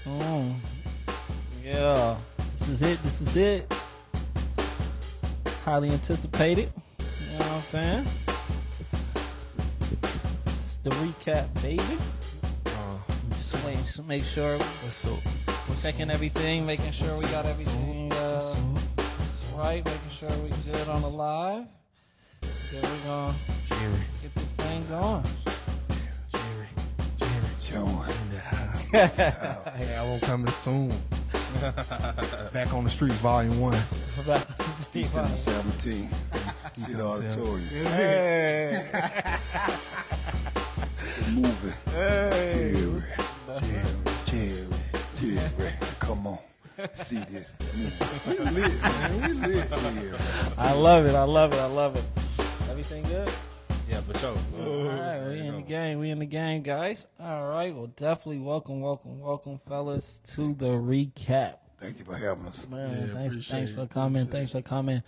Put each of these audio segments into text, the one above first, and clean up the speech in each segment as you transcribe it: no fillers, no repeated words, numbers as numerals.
Oh, yeah. This is it. This is it. Highly anticipated. You know what I'm saying? It's the recap, baby. Just make sure we're checking everything, making sure we got everything right, making sure we good on the live. Then we're gonna get this thing going. Jon in the house. Hey, I will coming soon. Back on the streets, volume 1. December 17th. See the auditorium. Hey. Moving. Hey. Jerry. Come on. See this. We lit, man. We lit here. I love it. Everything good? Yeah, for sure. All right, we in the game, guys. All right, well, definitely welcome, fellas, to the recap. Thank you for having us. Man, thanks for coming.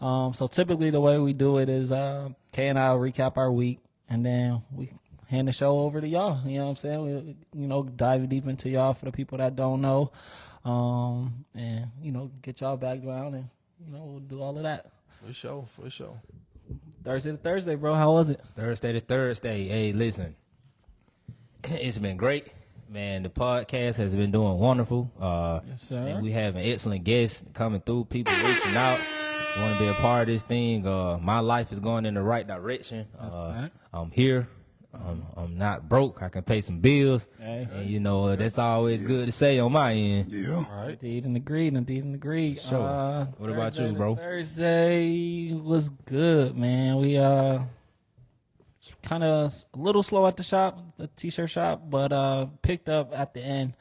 So typically the way we do it is Kay and I will recap our week, and then we hand the show over to y'all. You know what I'm saying? We, dive deep into y'all for the people that don't know, and get y'all background, and we'll do all of that. For sure. Thursday to Thursday, bro. How was it? Thursday to Thursday. Hey, listen, it's been great, man. The podcast has been doing wonderful. Yes, sir. And we have an excellent guest coming through. People reaching out, want to be a part of this thing. My life is going in the right direction. That's right. I'm here. I'm not broke. I can pay some bills. Hey. And that's always good to say on my end. Yeah. Right. Indeed and agreed. Sure. What about you, bro? Thursday was good, man. We kind of a little slow at the t-shirt shop, but picked up at the end.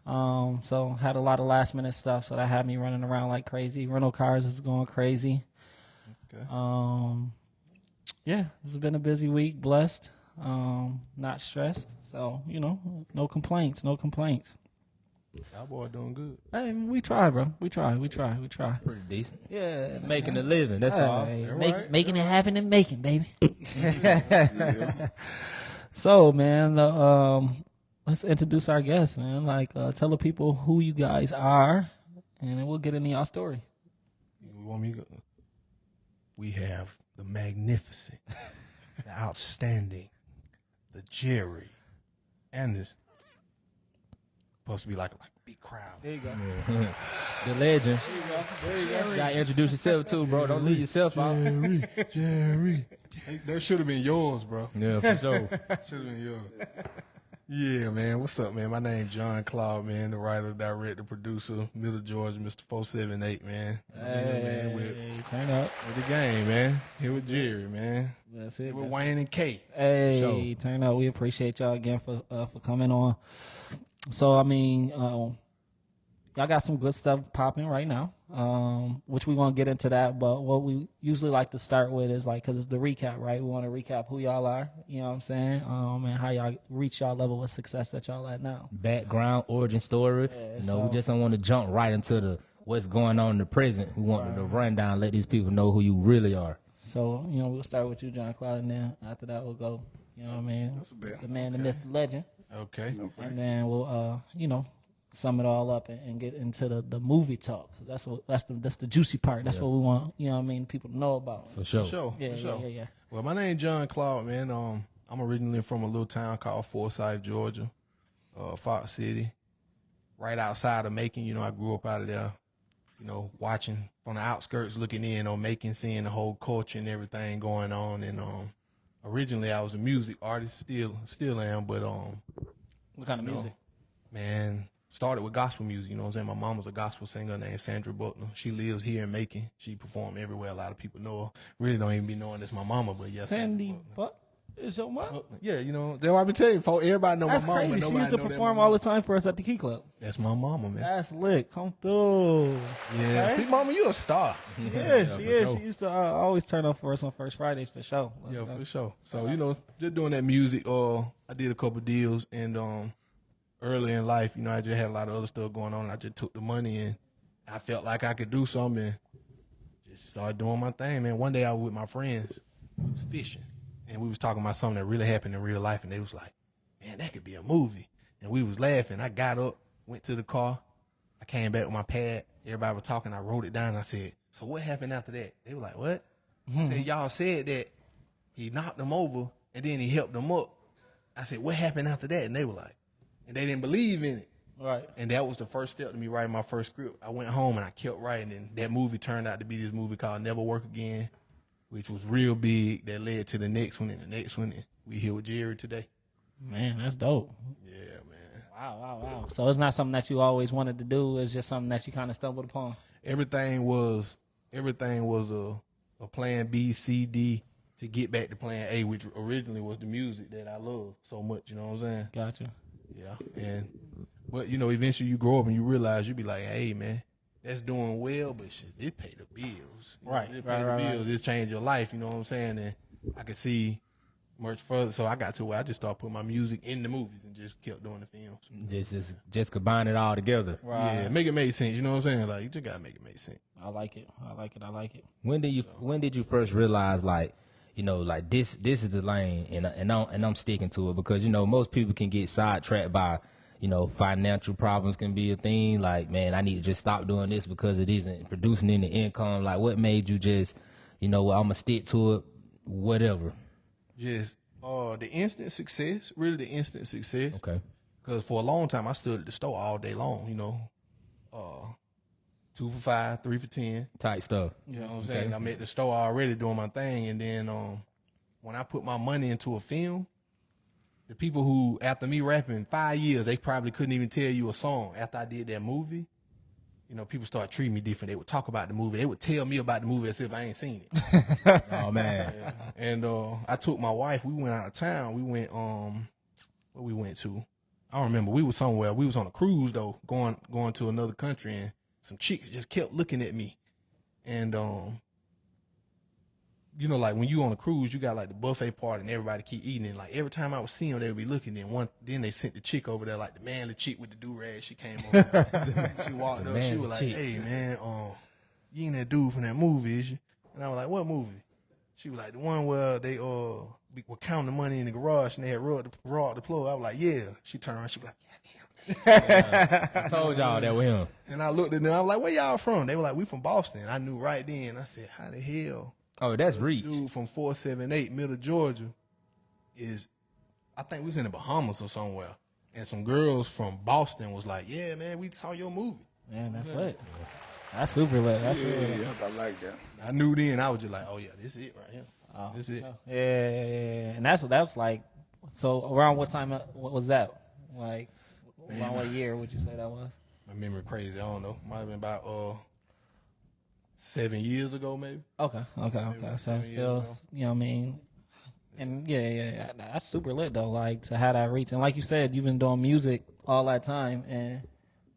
So had a lot of last minute stuff, so that had me running around like crazy. Rental cars is going crazy. Okay. Yeah, this has been a busy week. Blessed. Not stressed. So no complaints. Our boy doing good. Hey, we try, bro. We try. Pretty decent. Yeah, Making a living. That's all. Making it happen and making, baby. Yeah. So, man, let's introduce our guests, man. Tell the people who you guys are, and then we'll get into y'all story. You want me to go? We have the magnificent, the outstanding, the Jerry, and this supposed to be like a big crowd. There you go. The legend. There you go. You gotta introduce yourself too, bro. Don't leave yourself out. Jerry. That should have been yours, bro. Yeah, for sure. Should have been yours. Yeah, man. What's up, man? My name's Jon Clawd, man. The writer, director, producer, Middle Georgia, Mr. 478, man. Hey, turn up. With the game, man. Here with Jerry, man. That's it. Here with Wayne and Kay. Hey, turn up. We appreciate y'all again for coming on. So, I mean, y'all got some good stuff popping right now, which we won't get into that. But what we usually like to start with is because it's the recap, right? We want to recap who y'all are, you know what I'm saying? And how y'all reach y'all level of success that y'all at now. Background, origin story. Yeah, We just don't want to jump right into what's going on in the present. We want to run down, let these people know who you really are. So, we'll start with you, Jon Clawd, and then after that we'll go, you know what I mean? That's a bet. The man, the myth, the legend. Okay. And then we'll, sum it all up and get into the movie talk. So that's the juicy part. That's what we want, people to know about. For sure. For sure. Yeah. Well, my name's Jon Clawd, man. I'm originally from a little town called Forsyth, Georgia, Fox City, right outside of Macon. I grew up out of there, watching from the outskirts, looking in on Macon, seeing the whole culture and everything going on. And originally I was a music artist, still am, but What kind of music? Man, started with gospel music, you know what I'm saying? My mom was a gospel singer named Sandra Buckner. She lives here in Macon. She performed everywhere. A lot of people know her. Really don't even be knowing this my mama, but yes. Sandy Buck is your mom? Yeah, that's what I've been telling you. Everybody know That's my mama, crazy. but She nobody used to know that perform my all mama. the time for us at the Key Club. That's my mama, man. That's lit. Come through. Yeah. Okay. See, mama, you a star. Yeah, she is. sure. She used to always turn up for us on First Fridays for sure. Yeah, for sure. So, just doing that music, I did a couple deals, and early in life, I just had a lot of other stuff going on. I just took the money, and I felt like I could do something, and just started doing my thing, man. One day I was with my friends, we was fishing, and we was talking about something that really happened in real life, and they was like, man, that could be a movie. And we was laughing. I got up, went to the car. I came back with my pad. Everybody was talking. I wrote it down. I said, so what happened after that? They were like, what? I said, y'all said that he knocked them over and then he helped them up. I said, what happened after that? And they were like, and they didn't believe in it. Right. And that was the first step to me writing my first script. I went home and I kept writing, and that movie turned out to be this movie called Never Work Again, which was real big. That led to the next one and the next one. And we here with Jerry today. Man, that's dope. Yeah, man. Wow. So it's not something that you always wanted to do. It's just something that you kind of stumbled upon. Everything was a plan B, C, D to get back to plan A, which originally was the music that I love so much. You know what I'm saying? Gotcha. Yeah. But you know, eventually you grow up and you realize you be like, hey, man, that's doing well, but shit, it pay the bills. You know, Right. It pay the bills. It change your life. You know what I'm saying? And I could see much further. So I got to where I just started putting my music in the movies and just kept doing the films. Just combine it all together. Right. Yeah, make it make sense. You know what I'm saying? Like, you just gotta make it make sense. I like it. When did you first realize, like, you know, like this is the lane, and I'm sticking to it? Because, you know, most people can get sidetracked by, you know, financial problems can be a thing. Like, man, I need to just stop doing this because it isn't producing any income. Like, what made you just, you know, well, I'm gonna stick to it, whatever? Just the instant success, really the instant success. Okay. Because for a long time I stood at the store all day long. You know, 2 for $5, 3 for $10. Tight stuff. You know what I'm saying? I'm at the store already doing my thing, and then when I put my money into a film, the people who, after me rapping 5 years, they probably couldn't even tell you a song. After I did that movie, you know, people started treating me different. They would talk about the movie. They would tell me about the movie as if I ain't seen it. Oh man. Yeah. And I took my wife. We went out of town. We went where we went to, I don't remember. We was somewhere. We was on a cruise though, going to another country, and some chicks just kept looking at me. And you know, like when you on a cruise, you got like the buffet part and everybody keep eating. And like every time I would see them, they would be looking. Then they sent the chick over there, like the manly chick with the do-rag. She came over. She walked up. She was like, hey, man, you ain't that dude from that movie, is you? And I was like, what movie? She was like, the one where they were counting the money in the garage and they had robbed the plug. I was like, yeah. She turned around. She was like, I told y'all that was him. and I looked at them. I was like, where y'all from? They were like, we from Boston. I knew right then. I said, how the hell? Oh, that's reach. Dude from 478 Middle Georgia I think we was in the Bahamas or somewhere. And some girls from Boston was like, yeah, man, we saw your movie. Man, that's lit. That's super lit. That's super lit. Yeah, I like that. I knew then. I was just like, oh, yeah, this is it right here. Oh, This is it. Yeah. And that's like, so around what time what was that? Like, around what year would you say that was? My memory crazy. I don't know. Might have been about 7 years ago, maybe. Okay. about So 7 years still, ago. you know what I mean? And yeah. That's super lit though, like to have that reach. And like you said, you've been doing music all that time and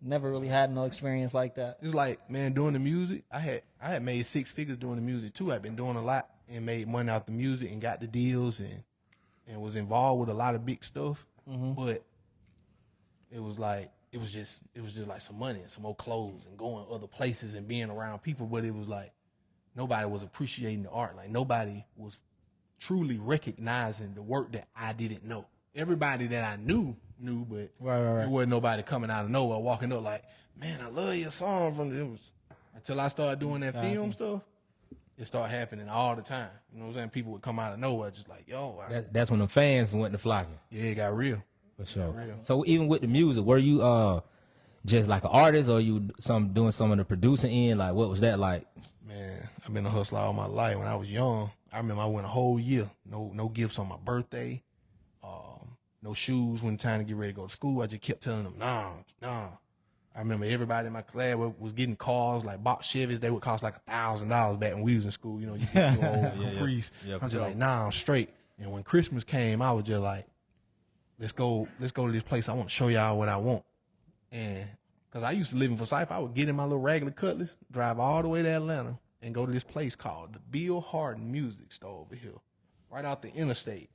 never really had no experience like that. It's like, man, doing the music, I had made 6 figures doing the music too. I've been doing a lot and made money out the music and got the deals and was involved with a lot of big stuff. But it was just like some money and some more clothes and going other places and being around people. But it was like nobody was appreciating the art. Like nobody was truly recognizing the work that I didn't know. Everybody that I knew, but Right. there wasn't nobody coming out of nowhere walking up like, man, I love your song from it. Was until I started doing that film stuff, it started happening all the time. You know what I'm saying? People would come out of nowhere just like, yo. That's when the fans went to flocking. Yeah, it got real. For sure. So even with the music, were you just like an artist, or you doing some of the producing end? Like, what was that like? Man, I've been a hustler all my life. When I was young, I remember I went a whole year, no gifts on my birthday, no shoes when time to get ready to go to school. I just kept telling them, nah. I remember everybody in my class was getting cars like box Chevys. They would cost like $1,000 back when we was in school. You know, you get your old Caprice. Yeah, I was just like, nah, I'm straight. And when Christmas came, I was just like, let's go to this place. I want to show y'all what I want. And because I used to live in Forsyth, I would get in my little regular Cutlass, drive all the way to Atlanta, and go to this place called the Bill Harden Music Store over here, right out the interstate.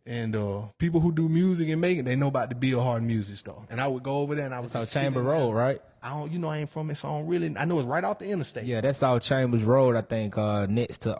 And people who do music and make it, they know about the Bill Harden Music Store. And I would go over there and I was That's just on Chamber sitting there. Road, right? I ain't from it, so I don't really. I know it's right off the interstate. Yeah, that's South Chambers Road, I think, next to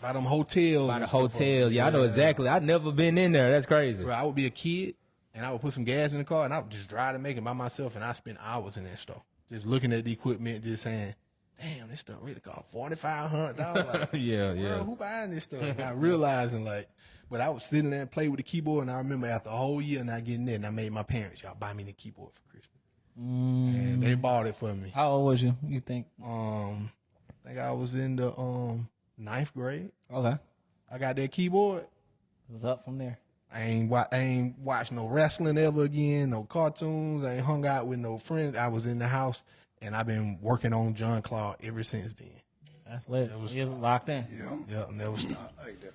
By them hotels. by the and stuff. hotel. Yeah, I know exactly. I've never been in there. That's crazy. Bro, I would be a kid, and I would put some gas in the car, and I would just drive to Macon by myself, and I spent hours in that store just looking at the equipment, just saying, damn, this stuff really cost $4,500. Like, Yeah. bro, who buying this stuff? And I realizing, like, but I was sitting there and play with the keyboard, and I remember after a whole year not getting it, and I made my parents, y'all buy me the keyboard for Christmas. And they bought it for me. How old was you think? I think I was in the 9th grade. Okay. I got that keyboard. It was up from there. I ain't watched no wrestling ever again, no cartoons. I ain't hung out with no friends. I was in the house, and I've been working on Jon Clawd ever since then. That's lit. You was locked in. Yeah, never stopped. I like that.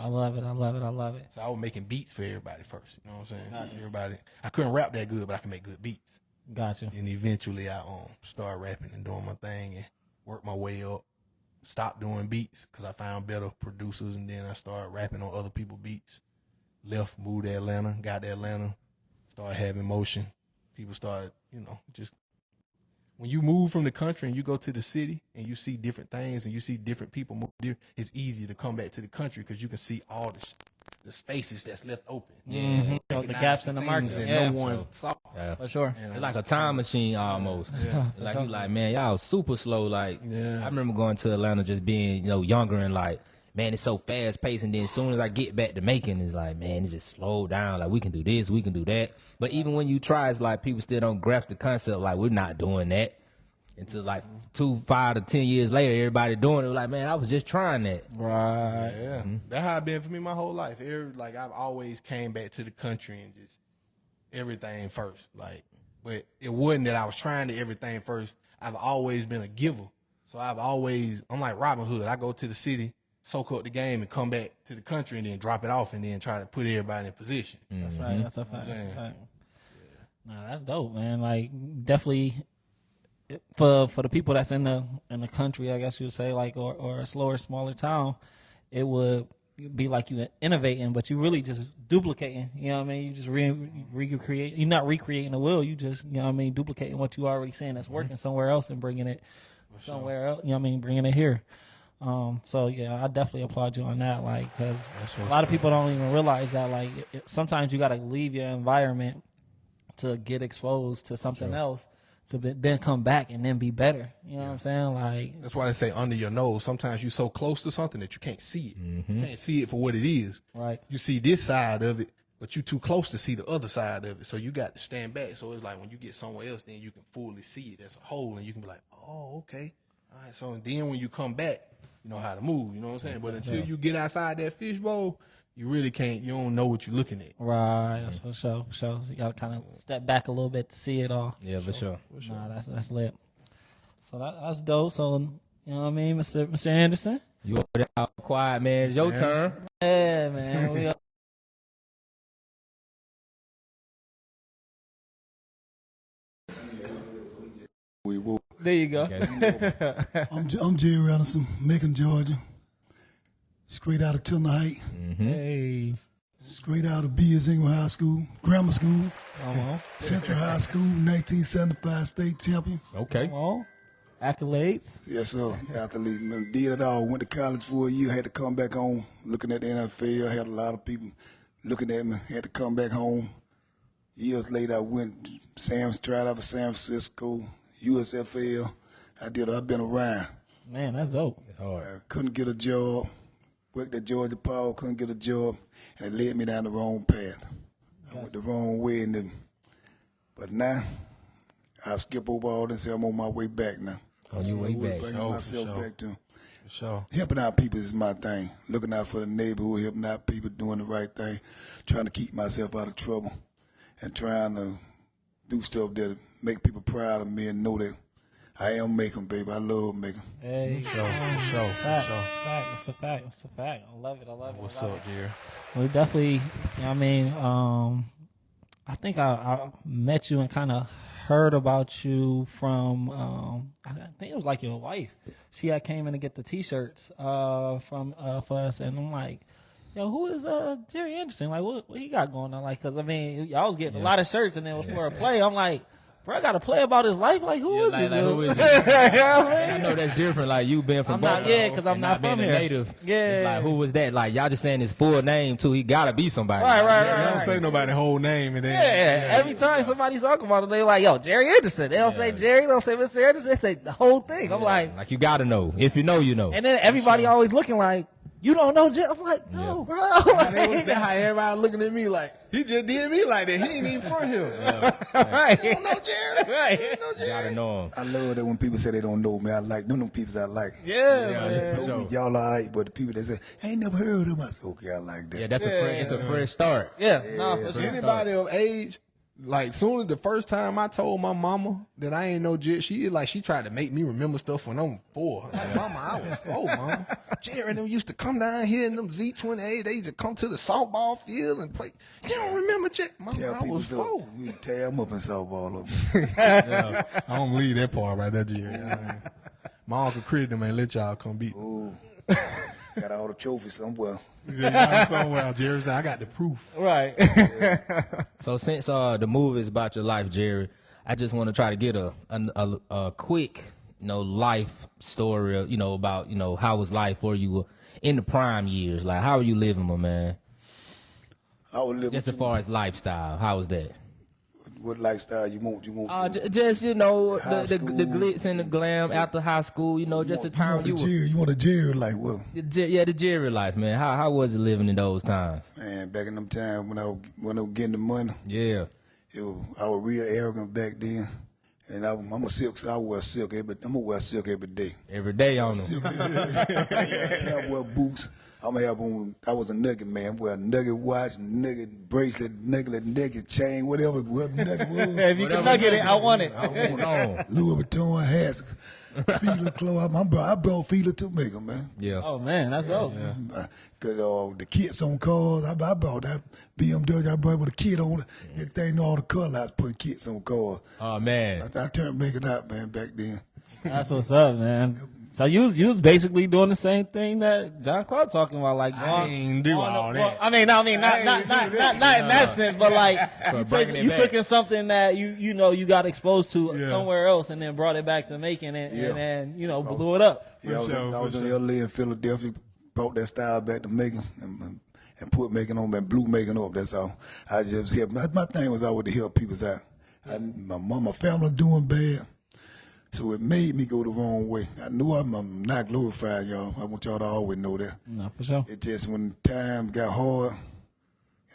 I love it. I love it. I love it. So I was making beats for everybody first. You know what I'm saying? Everybody. I couldn't rap that good, but I can make good beats. Gotcha. And eventually I started rapping and doing my thing and worked my way up. Stopped doing beats because I found better producers, and then I started rapping on other people's beats. Left, moved to Atlanta, got to Atlanta, started having motion. People started, just when you move from the country and you go to the city and you see different things and you see different people move there, it's easy to come back to the country because you can see all the spaces that's left open. Mm-hmm. The gaps in the market that yeah. no one saw. Yeah. For sure. It's like a time machine almost. Like you like, man, y'all super slow. Like I remember going to Atlanta just being, younger and like, man, it's so fast paced. And then as soon as I get back to Macon, it's like, man, it just slowed down. Like we can do this, we can do that. But even when you try, it's like people still don't grasp the concept. Like we're not doing that. Until like 2, 5 to 10 years later, everybody doing it. Like, man, I was just trying that. Right. Yeah. That's how it's been for me my whole life. Like I've always came back to the country and just everything first. Like, but it wasn't that I was trying to everything first. I've always been a giver. So I'm like Robin Hood. I go to the city, soak up the game, and come back to the country and then drop it off and then try to put everybody in position. That's right. That's a fact. That's a fact. Nah, that's dope, man. Like, definitely for the people that's in the country, I guess you would say, like, or a slower, smaller town, it would be like you innovating, but you really just duplicating. You know what I mean? You just recreate. You're not recreating the wheel. You just, duplicating what you already saying that's working somewhere else and bringing it somewhere else. You know what I mean? Bringing it here. So yeah, I definitely applaud you on that. Like, because a lot of people don't even realize that. Like, sometimes you got to leave your environment to get exposed to something else, to then come back and then be better. You know what I'm saying? Like, that's why they say under your nose. Sometimes you're so close to something that you can't see it. You can't see it for what it is. Right. You see this side of it, but you're too close to see the other side of it. So you got to stand back. So it's like when you get somewhere else, then you can fully see it as a whole, and you can be like, oh, okay. All right. So then when you come back, you know how to move. You know what I'm saying? But until you get outside that fishbowl, you really can't. You don't know what you're looking at. Right. That's for sure. So you got to kind of step back a little bit to see it all. Yeah, for sure. Nah, that's lit. So that's dope. So, you know what I mean, Mr. Anderson? You over there all quiet, man. It's your turn. Yeah, man. There you go. Okay. I'm Jerry Anderson, Macon, Georgia. Straight out of Timber Height. Hey. Straight out of B.S. Ingram High School, Grammar School, Come on. Central High School, 1975 state champion. Okay. Come on. Accolades. Yes, sir. Athlete. Did it all. Went to college for a year. Had to come back home. Looking at the NFL. Had a lot of people looking at me. Had to come back home. Years later, I went. Tried out for San Francisco, USFL. I've been around. Man, that's dope. It's hard. I couldn't get a job. Worked at Georgia Power. Couldn't get a job. And it led me down the wrong path. I went the wrong way. But now, I'll skip over all this. I'm on my way back now. On your way back. Bringing myself back to For sure. helping out people is my thing. Looking out for the neighborhood, helping out people, doing the right thing, trying to keep myself out of trouble, and trying to do stuff that make people proud of me and know that I am Macon, baby. I love Macon. Hey. For sure. Fact. It's a fact. It's a fact. I love it. What's up, Jerry? We definitely, I mean, I think I met you and kind of heard about you from, I think it was like your wife. She had came in to get the T-shirts for us, and I'm like, yo, who is Jerry Anderson? Like, what he got going on? Like, because, I mean, y'all was getting a lot of shirts, and it was for a play. I'm like, bro, I got to play about his life. Like, who is like, this? who is dude? You know what I I mean? know that's different. Like you being from I'm not- Buffalo, yeah, 'cause I'm and not being from a here. native. Yeah. It's like, who was that? Like y'all just saying his full name too. He gotta be somebody. Right. They don't say nobody's whole name, and then Yeah, every time somebody's talking about it, they like, yo, Jerry Anderson. They don't say Jerry, they don't say Mr. Anderson, they say the whole thing. I'm like, you gotta know. If you know, you know. and then everybody always looking like, you don't know Jerry? I'm like, no, bro. that's how everybody looking at me like he just did me like that. He ain't even from here. Right. You don't know Jerry. Right. You know You Jerry. gotta know him. I love that when people say they don't know me. I like them people I like. Yeah, Yeah, man. for Know me, sure. y'all all right, but the people that say, I ain't never heard of them, I say, okay, I like that. Yeah, that's it's a fresh start. Yeah, no, for sure. Anybody of age, like soon as the first time I told my mama that I ain't no Jerry, she tried to make me remember stuff when I'm 4. Like, mama, I was 4, mama. Jerry and them used to come down here in them Z28. They used to come to the softball field and play. You don't remember Jerry? Mama, Tell I people was 4. we tear them up in softball up. I don't believe that part right there, Jerry. My Uncle Chris them ain't let y'all come beat. Ooh. Got all the trophies somewhere. Yeah, somewhere. Jerry said, I got the proof. Right. So since the movie is about your life, Jerry, I just want to try to get a quick, life story, about, how was life for you in the prime years? Like, how are you living, my man? I was living Just as far as lifestyle, how was that? what lifestyle you want. Just the High school. glitz and the glam after high school, just the time you were. You want a Jerry like well, The Jerry life, man. How was it living in those times? man, back in them times when I was getting the money, Yeah. I was real arrogant back then. And I'm a silk. I wear silk I'm gonna wear silk every day. Every day on them. Cowboy boots. I'm gonna have on. I was a nugget man. Wear a nugget watch, nugget bracelet, nugget chain, whatever nugget was. If you can nugget it, I want it. I want it. Louis Vuitton hats, Fila clothes. I brought Fila to Macon, man. Yeah. Oh man, that's dope. Cause the kits on cars, I brought that BMW. I brought with a kit on it. Next thing you know, all the color lights putting kits on cars. Oh man. I turned Macon out, man, back then. That's what's up, man. So you was basically doing the same thing that Jon Clawd talking about, like going. I ain't do all that. I mean, not in that sense, but like you took in something that you got exposed to somewhere else and then brought it back to Macon and then blew it up. Yeah, I was in LA and Philadelphia, brought that style back to Macon and put Macon on and blew Macon up. That's all. I just helped. My thing was always to help people out. My family doing bad. So it made me go the wrong way. I knew I'm not glorified, y'all. I want y'all to always know that. No, for sure. It just when time got hard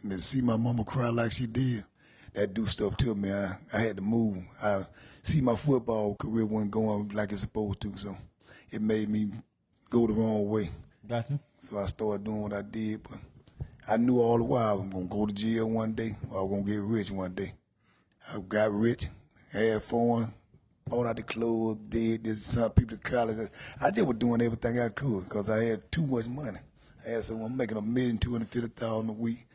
and to see my mama cry like she did, that do stuff to me. I had to move. I see my football career wasn't going like it's supposed to, so it made me go the wrong way. Gotcha. So I started doing what I did, but I knew all the while I was going to go to jail one day or I was going to get rich one day. I got rich, had fun, bought out the clothes, did this, some people to college. I just was doing everything I could because I had too much money. I'm making $1,250,000 a week.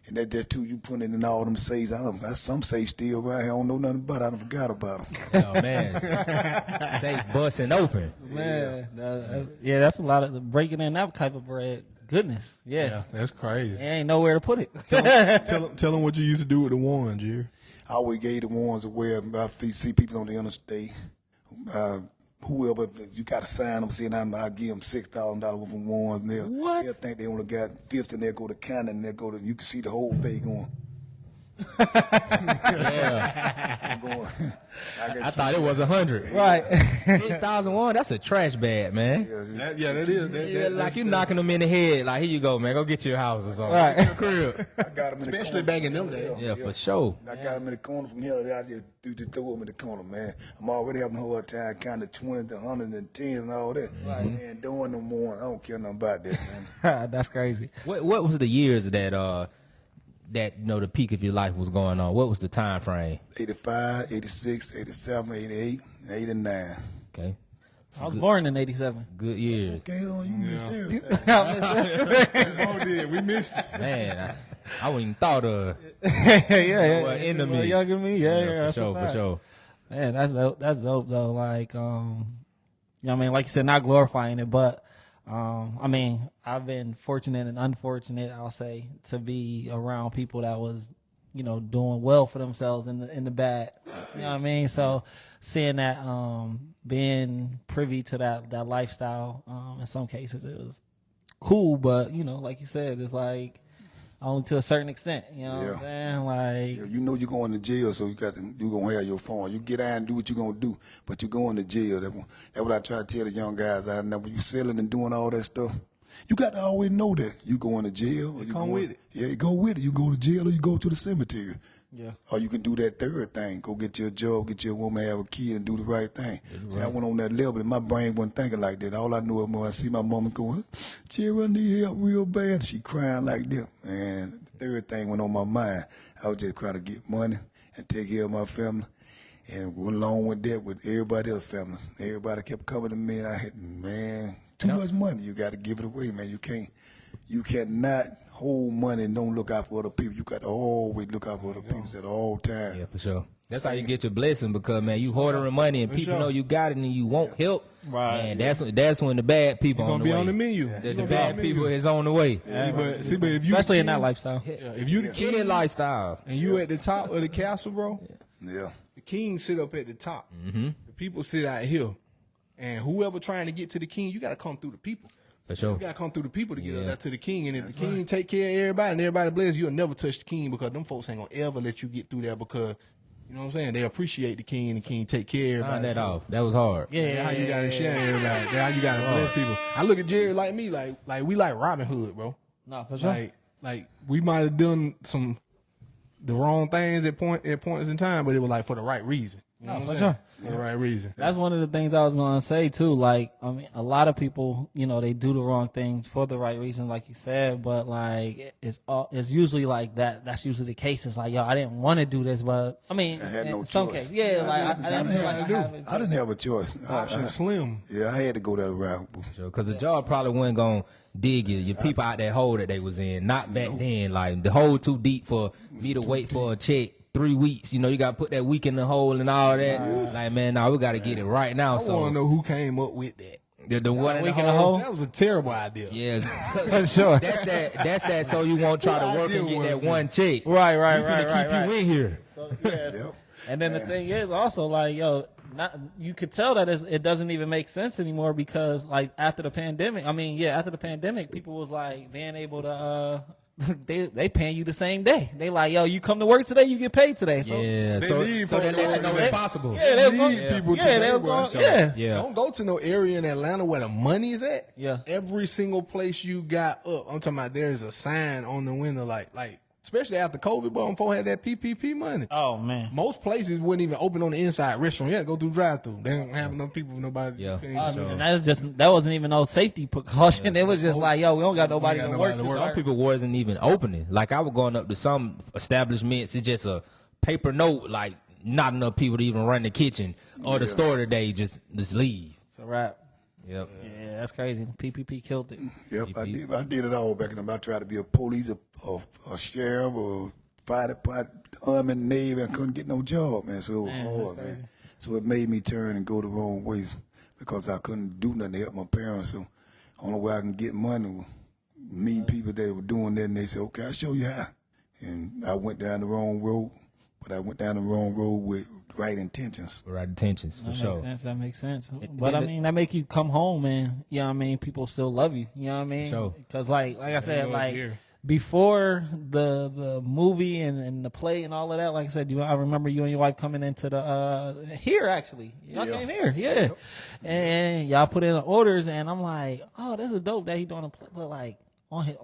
And that just too, you putting in all them safes. Some safes still right here. I don't know nothing about it. I done forgot about them. Oh man. Safe busting open. Man, that's a lot of breaking in that type of bread. Goodness, Yeah, that's crazy. There ain't nowhere to put it. Tell them what you used to do with the one, Jerry. I always gave the ones where I see people on the interstate. Whoever, you got to sign them, saying I'll give them $6,000 worth of ones. What? They'll think they only got 50 and they'll go to county and you can see the whole thing going. I thought it was 100. Right. 6,001. That's a trash bag, man. That is. Like you knocking them in the head. Like here you go, man. Go get your house or something. Right. Your crib. I got them in the Especially corner. back in them days. Yeah, for sure. I got them in the corner from here. I just throw them in the corner, man. I'm already having a hard time counting 20 to 110 and all that. Right. Man, doing no more. I don't care nothing about that, man. That's crazy. What was the years that the peak of your life was going on? What was the time frame? 85, 86, 87, 88, 89. Okay. I was born in '87. Good years. Okay, you missed everything. Oh, did we missed it? Man, I wouldn't even thought of yeah. Well, into me. Younger than me. Yeah. for sure, for sure. Man, that's dope. That's dope though. Like, I mean, like you said, not glorifying it, but I mean, I've been fortunate and unfortunate, I'll say, to be around people that was doing well for themselves in the bad. You know what I mean? So seeing that, being privy to that lifestyle, in some cases it was cool, but like you said, it's like only to a certain extent. You know what I'm saying? Like, you're going to jail, so you're gonna have your phone. You get out and do what you're gonna do, but you're going to jail. That's what I try to tell the young guys out there. When you selling and doing all that stuff, you got to always know that you going to jail. Or you come with it. Yeah, you go with it. You go to jail or you go to the cemetery. yeah. Or you can do that third thing. Go get your job, get your woman, have a kid, and do the right thing. See, I went on that level, and my brain wasn't thinking like that. All I knew was when I see my mama going, Jerry, I need help real bad. She crying like that. And the third thing went on my mind. I was just trying to get money and take care of my family. And went along with that with everybody else's family. Everybody kept coming to me, and I had, too much money. You got to give it away, man. You cannot hold money and don't look out for other people. You got to always look out for other people at all times. Yeah, for sure. That's how you get your blessing, because man, you hoarding money and people know you got it and you won't help. Right. Man, that's when the bad people Gonna on the be way. on the menu. The bad people is on the way. But if you Especially in that lifestyle. if you the king Any lifestyle. and you at the top of the castle, bro, Yeah. the king sit up at the top. Mm-hmm. The people sit out here, and whoever trying to get to the king, you got to come through the people. For sure. You got to come through the people to get up to the king. And if the king take care of everybody and everybody bless, you'll never touch the king, because them folks ain't gonna ever let you get through there, because you know what I'm saying, they appreciate the king and the king take care of Sign everybody. that off. That was hard. That's how you gotta share everybody. That's how you gotta bless people. I look at Jerry like me, like we like Robin Hood, bro. No, for sure. Like we might have done the wrong things at points in time, but it was like for the right reason. You know what I'm for saying? sure. For the right reason. That's one of the things I was gonna say too. Like, I mean, a lot of people, they do the wrong thing for the right reason, like you said. But like, it's usually like that. That's usually the case. It's like, yo, I didn't want to do this, but I mean, I had in no some choice. cases, I didn't feel like I didn't have a choice. Option slim. Yeah, I had to go that route. Because the job probably wasn't going to dig you. Your people out that hole that they was in. Not back then. Like, the hole too deep for me to wait for a check 3 weeks. You got to put that week in the hole and all that. Like, man, we got to get it right now. I want to know who came up with that. The one in the week in the hole. hole? That was a terrible idea. Yeah, for sure. That's that. So you won't try to work and get that one check. Right, We finna keep you in here. So, yeah. And then the thing is also like, yo, you could tell that it doesn't even make sense anymore, because like after the pandemic, people was like being able to they paying you the same day. They like, yo, you come to work today, you get paid today. So Yeah, They so leave that folks let you know alone. it's possible. yeah, they was Need going, people to yeah, they know, was bro. going, So- yeah. Yeah. Don't go to no area in Atlanta where the money is at. Yeah. Every single place you got up, I'm talking about, there's a sign on the window, like especially after COVID, but before had that PPP money. Oh man. Most places wouldn't even open on the inside restaurant. You had to go through drive-through. They don't have enough people. Nobody. Yeah. And that wasn't even no safety precaution. It was just like, yo, we don't got nobody got to nobody work. to this work. Some hard. people wasn't even opening. Like, I was going up to some establishments, it's just a paper note, like not enough people to even run the kitchen or the store today. Just leave. It's a wrap. Yep. Yeah, that's crazy. PPP killed it. Yep, I did it all back in the. I tried to be a police, a sheriff, or fire department, army, navy, and couldn't get no job, man. So it was hard, man. So it made me turn and go the wrong ways, because I couldn't do nothing to help my parents. So only way I can get money was meeting people that were doing that, and they said, "Okay, I'll show you how." And I went down the wrong road, but I went down the wrong road with right intentions. Right intentions, for sure. That makes sense. But I mean, that make you come home, and you know what I mean, people still love you. You know what I mean? Sure. Because like I said, love like here. before the movie and the play and all of that, like I said, I remember you and your wife coming into the here actually. Y'all Yeah. came here, yeah. And y'all put in the orders, and I'm like, oh, this is dope that he doing a play, but like on his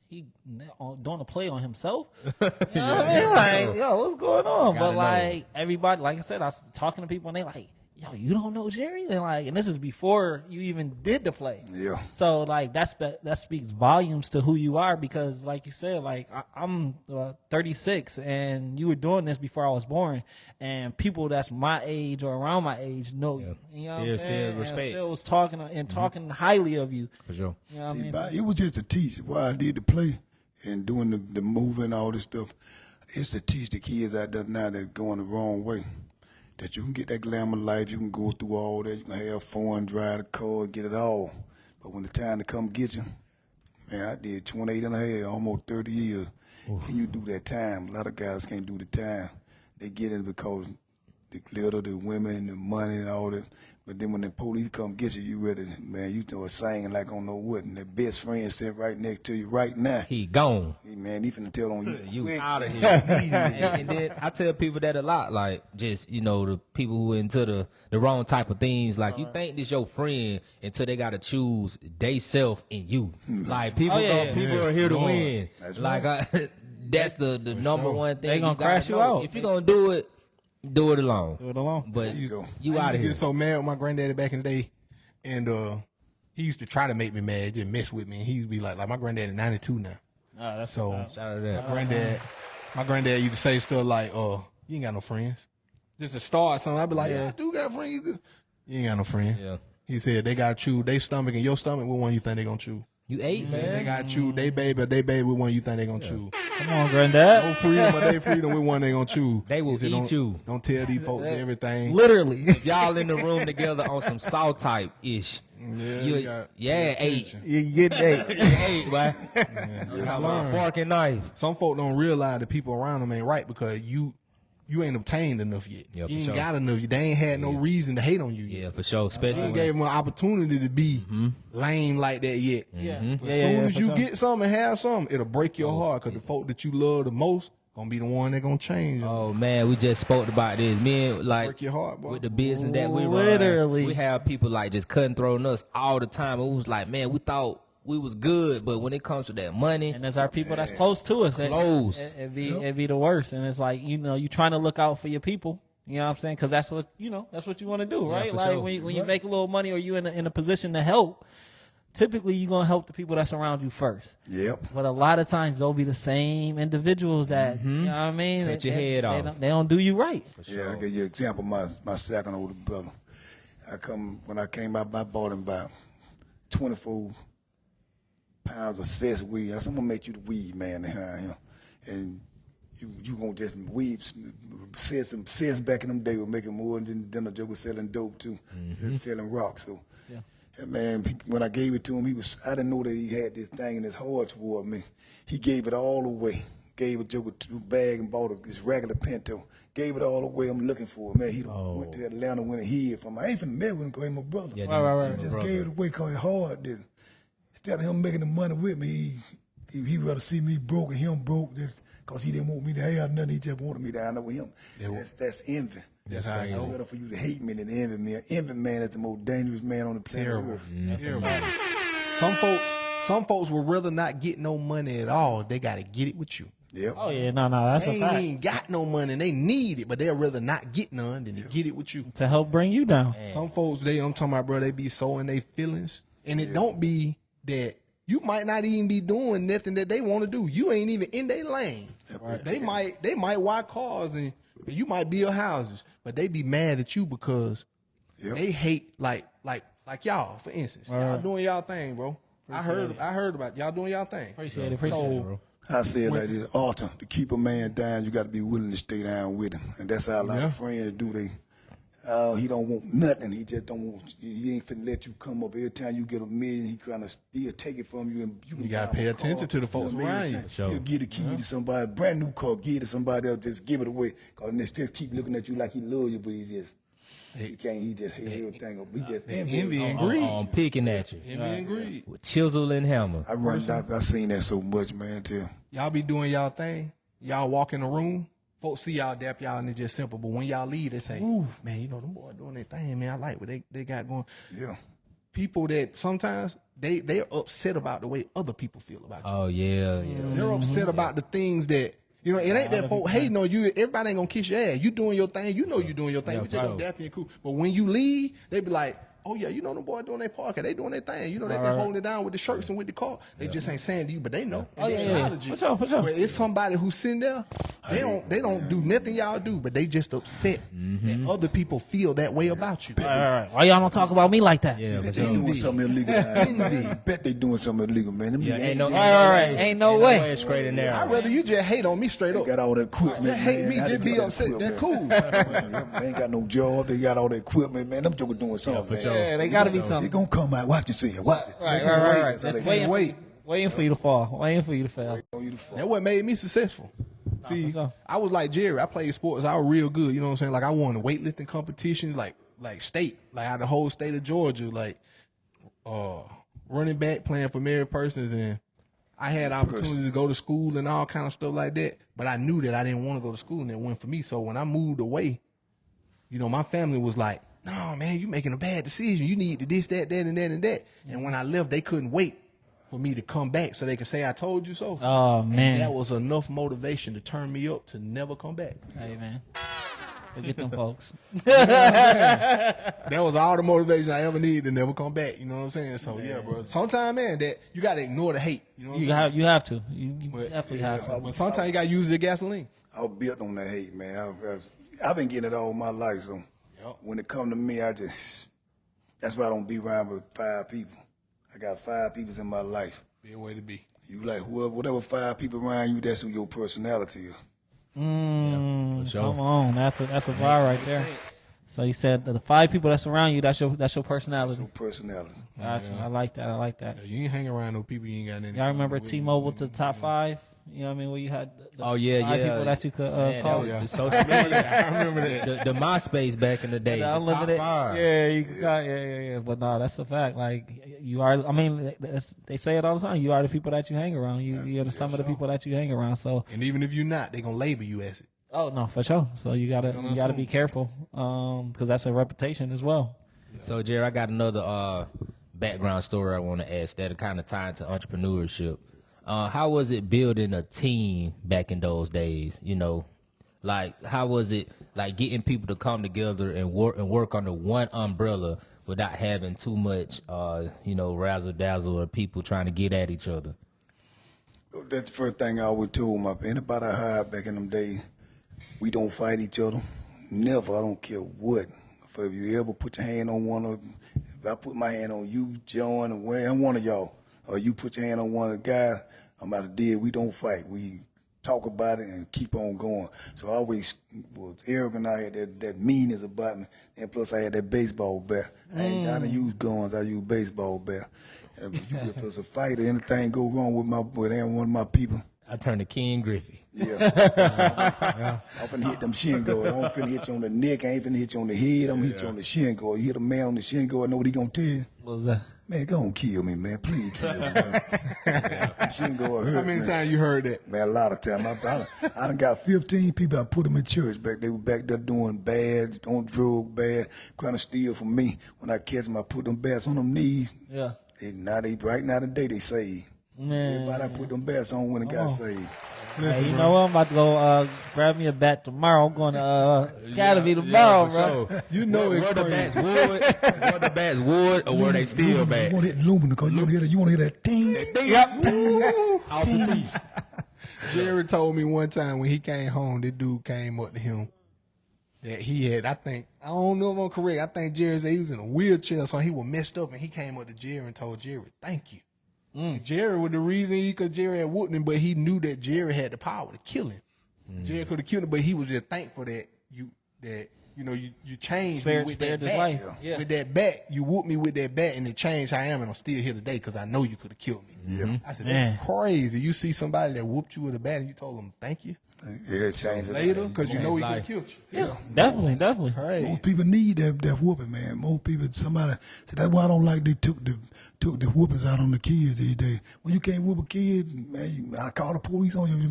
he doing a play on himself. You know what I mean? Like, yo, what's going on? But know. like everybody, like I said, I was talking to people, and they like, yo, you don't know Jerry? And this is before you even did the play. Yeah. So like that speaks volumes to who you are, because like you said, like I'm 36, and you were doing this before I was born, and people that's my age or around my age know you. You know what I'm Still saying? And respect. still was talking highly of you. For sure. You know what I See, mean? it was just to teach. Why I did the play and doing the movie and all this stuff, it's to teach the kids out there now that's going the wrong way. That you can get that glamour life, you can go through all that, you can have fun, drive the car, get it all. But when the time to come get you, man, I did 28 and a half, almost 30 years. Can you do that time? A lot of guys can't do the time. They get in because the glitter, the women, the money, and all that. But then when the police come get you, you ready, man, you start singing like I don't know what. And that best friend sitting right next to you right now. He gone. Hey, man, he finna tell on you. You out of here. and then I tell people that a lot, like just, the people who into the wrong type of things, like you think this your friend until they gotta choose they self and you. Like people people are here to win. That's like that's the number one thing. They gonna crash you know. out. If you're gonna do it alone. Do it alone. But you go. you I out used of to here. get so mad with my granddaddy back in the day, and he used to try to make me mad, just mess with me. And he used to be like my granddaddy 92 now. That's So Shout out to that. my granddad used to say stuff like, you ain't got no friends. Just to start something, I'd be like, yeah, I do got friends. You ain't got no friend. Yeah. He said they got to chew their stomach and your stomach. Which one you think they gonna chew? You ate, man. They got to chew they baby or they baby. Which one you think they gonna chew? Come on, granddad. No freedom or they freedom. Which one they gonna chew? They will He said, eat you. Don't tell these folks everything. Literally. Y'all in the room together on some salt type ish. Ate. You get that. Ate, boy. How about fork and knife? Some folk don't realize the people around them ain't right because you ain't obtained enough yet. Yeah, for you ain't sure. got enough. They ain't had no reason to hate on you yet. Yeah, for sure. You Especially ain't when, gave them an opportunity to be lame like that yet. Yeah. But as soon as you get something and have something, it'll break your heart because the folk that you love the most gonna be the one that gonna change. oh man, we just spoke about this. Me and Break your heart, boy. with the business that we run, Literally. we have people like just cutting throwing us all the time. It was like, man, we thought we was good, but when it comes to that money, And there's our people that's close to us. Close. It'd be the worst. And it's like, you trying to look out for your people. You know what I'm saying? Because that's what you want to do, right? for Like sure. when you make a little money or you in a position to help, typically you're gonna help the people that's around you first. Yep. But a lot of times they'll be the same individuals that you know what I mean. Cut your head off. They don't do you right. Yeah, I'll give you an example. My second older brother. When I came out, I bought him about 24 pounds of cess weed. I said, I'm gonna make you the weed man behind him, and you gonna just weed some cess back in them days. Were making more than the joke was selling dope too, selling rock. So. And man, when I gave it to him, I didn't know that he had this thing in his heart toward me. He gave it all away. Gave a joke a bag and bought this regular Pinto. Gave it all away. I'm looking for it, man. He went to Atlanta, went and hid from. I ain't finna met with him because he's my brother. Yeah, Right. He just gave it away because it's hard. Then. Instead of him making the money with me, he rather see me broke and him broke just because he didn't want me to have nothing. He just wanted me to end up with him. That's envy. That's how It's better for you to hate me than envy me. An envy man is the most dangerous man on the planet. Terrible. Earth. Terrible. Some folks would rather not get no money at all. They got to get it with you. Yep. Oh yeah, no, that's They a fact. ain't got no money. They need it, but they'd rather not get none than to get it with you. To help bring you down. Some folks, I'm talking about, bro, they be so in their feelings. And it don't be that you might not even be doing nothing that they want to do. You ain't even in their lane. Right. They might buy cars and you might build houses, but they be mad at you because they hate like y'all, for instance. Y'all doing y'all thing, bro. I heard about y'all doing y'all thing. Appreciate it, bro. I say it like this, often, to keep a man down, you got to be willing to stay down with him. And that's how a lot of friends do. He don't want nothing. He just don't want, he ain't finna let you come up. Every time you get $1 million, he trying to still take it from you. And You got to pay attention to the folks around you. He'll give the key to somebody, brand new car, give it to somebody else, just give it away. Because they still keep looking at you like he love you, but he can't, he just hate everything up. He just Envy and greed. I'm picking at you. Envy and greed. With chisel and hammer. I seen that so much, man, too. Y'all be doing y'all thing. Y'all walk in the room. Folks see y'all, dap y'all, and it's just simple. But when y'all leave, they say, ooh, man, them boys doing their thing, man. I like what they got going. Yeah. People that sometimes they're upset about the way other people feel about you. Oh yeah. They're upset about the things that, it ain't that folk hating on you. Everybody ain't gonna kiss your ass. You doing your thing. You know you doing your thing. We just gonna dap you and cool. But when you leave, they be like, oh yeah, them boys doing their podcast. They doing their thing. They been holding it down with the shirts and with the car. They just ain't saying to you, but they know. And they acknowledge you. For sure. But it's somebody who's sitting there. They don't do nothing y'all do, but they just upset that other people feel that way about you. All right. Why y'all don't talk about me like that? Yeah, They but doing something illegal. I bet they doing something illegal, man. Them niggas ain't no Ain't no way. straight in there. I'd rather you just hate on me straight up. got all the equipment. Just hate man. me, How just they be get upset. equipment? That cool. They ain't got no job. They got all the equipment, man. Them jokers doing something, man. Yeah, they gotta be They something. gonna come out. Watch you see it. Watch it. Right. That's how Just they waiting. Wait. Waiting for you to fall. Waiting for you to fail. That's what made me successful. See, sure. I was like Jerry. I played sports. I was real good. You know what I'm saying? Like I won the weightlifting competitions, like state, like out of the whole state of Georgia, like running back, playing for Mary Persons, and I had opportunities to go to school and all kind of stuff like that. But I knew that I didn't want to go to school, and it wasn't for me. So when I moved away, you know, my family was like, "No, man, you making a bad decision. You need to this, that, and that, and that." And when I left, they couldn't wait for me to come back so they could say I told you so. Oh, man. And that was enough motivation to turn me up to never come back. Hey, man. Forget them folks. That was all the motivation I ever needed to never come back. You know what I'm saying? So yeah, bro. Sometimes, man, that you gotta ignore the hate. You know what I'm saying? You have to. You definitely have to. But sometimes you gotta use the gasoline. I was built on that hate, man. I've been getting it all my life, so when it come to me, that's why I don't be around with 5 people. I got 5 people in my life. Be a way to be. You like whatever 5 people around you, that's who your personality is. For sure. Come on, that's a vibe right there. So you said the 5 people that surround you, that's your personality. Your personality. Gotcha. I like that. Yeah, you ain't hang around no people you ain't got anything. Y'all remember T-Mobile to the top 5? You know what I mean? Where you had the Oh yeah, 5 yeah. people that you could Man, call. that was the social media. I remember that. The MySpace back in the day. The unlimited. Yeah, yeah. But no, that's a fact. Like you are. I mean, they say it all the time. You are the people that you hang around. You're the some of the people that you hang around. So. And even if you're not, they gonna label you as it. Oh no, for sure. So you gotta be careful, because that's a reputation as well. So Jerry, I got another background story I want to ask that kind of tied to entrepreneurship. How was it building a team back in those days? You know, like how was it like getting people to come together and work under one umbrella without having too much, razzle dazzle or people trying to get at each other? That's the first thing I always told anybody I hired back in them days. We don't fight each other. Never. I don't care what. If you ever put your hand on one of them, if I put my hand on you, John, and one of y'all, or you put your hand on one of the guys, I'm out of deal. We don't fight. We talk about it and keep on going. So I always was arrogant. I had that meanness about me. And plus I had that baseball bat. I didn't use guns. I use baseball bat. If there's a fight or anything go wrong with one of my people, I turned to King Griffey. Yeah. I'm finna hit them shin guards. I'm finna hit you on the neck. I ain't finna hit you on the head. I'm gonna hit you on the shin guard. You hit a man on the shin guard, know what he gonna tell you? What was that? Man, go on, kill me, man. Please kill me, man. Shin guard hurt, How many man. times you heard that? Man, a lot of times. I done got 15 people. I put them in church back. They were back there doing bad, on drug, bad, trying to steal from me. When I catch them, I put them bats on them knees. Yeah. Right now today, they saved. Man. Everybody I put them bats on when it got saved. Hey, you know what? I'm about to go grab me a bat tomorrow. I'm going to Academy tomorrow, bro. Sure. You know were the bats wood? Were the bats wood or were they steel bats? You want to hit aluminum because you want to hear that ting. Off the teeth. Jerry told me one time when he came home, this dude came up to him that he had, I don't know if I'm correct, I think Jerry said he was in a wheelchair, so he was messed up, and he came up to Jerry and told Jerry, thank you. Jerry was the reason because Jerry had whooped him, but he knew that Jerry had the power to kill him. Jerry could have killed him, but he was just thankful that you changed me with that bat. Life. Yeah. With that bat, you whooped me with that bat, and it changed how I am, and I'm still here today because I know you could have killed me. Yeah. I said, Man. that's crazy. You see somebody that whooped you with a bat, and you told them thank you Yeah, it changed it. later because you know he could have life. killed you. Yeah, definitely. Crazy. Most people need that whooping, man. Most people, somebody, see, that's why I don't like they took the whoopings out on the kids these days. When you can't whoop a kid, man, I call the police on you.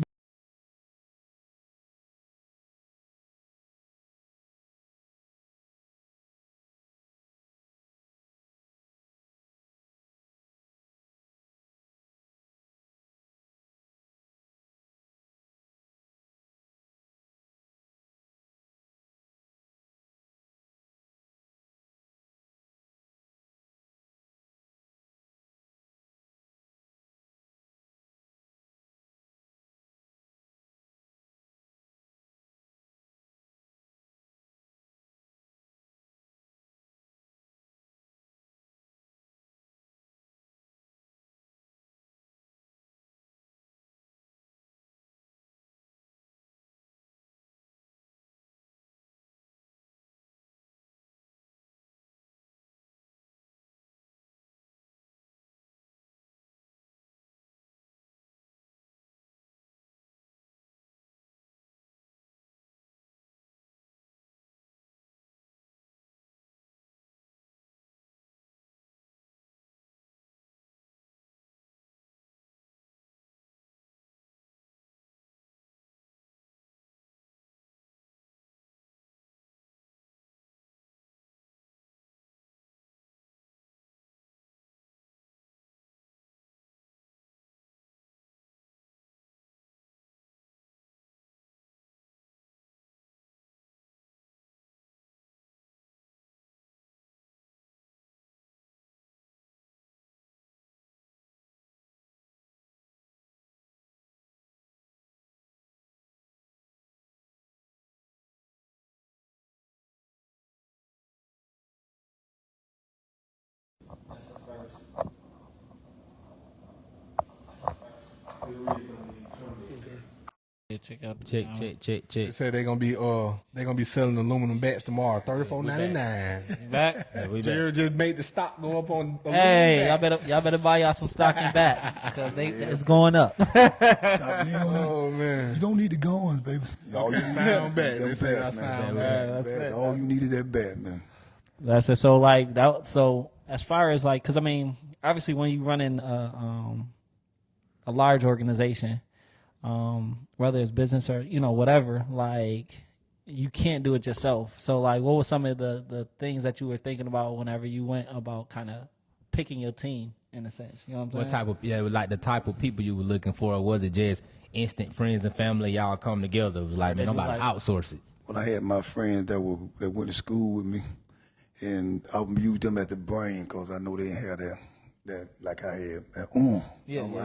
Yeah, check out the Check. They say they're gonna be selling aluminum bats tomorrow, $34.99. back. Yeah, we back. Jared just made the stock go up on aluminum Hey, bats. y'all better buy y'all some stocking bats because it's going up. Oh man, You don't need the guns, baby. All you need sound bad. them They say bats, I man. sound bad. Bats. All you need is that bat, man. That's it. So like that. So as far as like, because I mean, obviously when you run in a large organization, whether it's business or whatever, like you can't do it yourself. So like, what were some of the things that you were thinking about whenever you went about kind of picking your team in a sense? You know what I'm saying? What type of like the type of people you were looking for, or was it just instant friends and family? Y'all come together. It was like, man, I'm about to outsource it. Well, I had my friends that went to school with me, and I would use them as the brain because I know they didn't have that like I had. I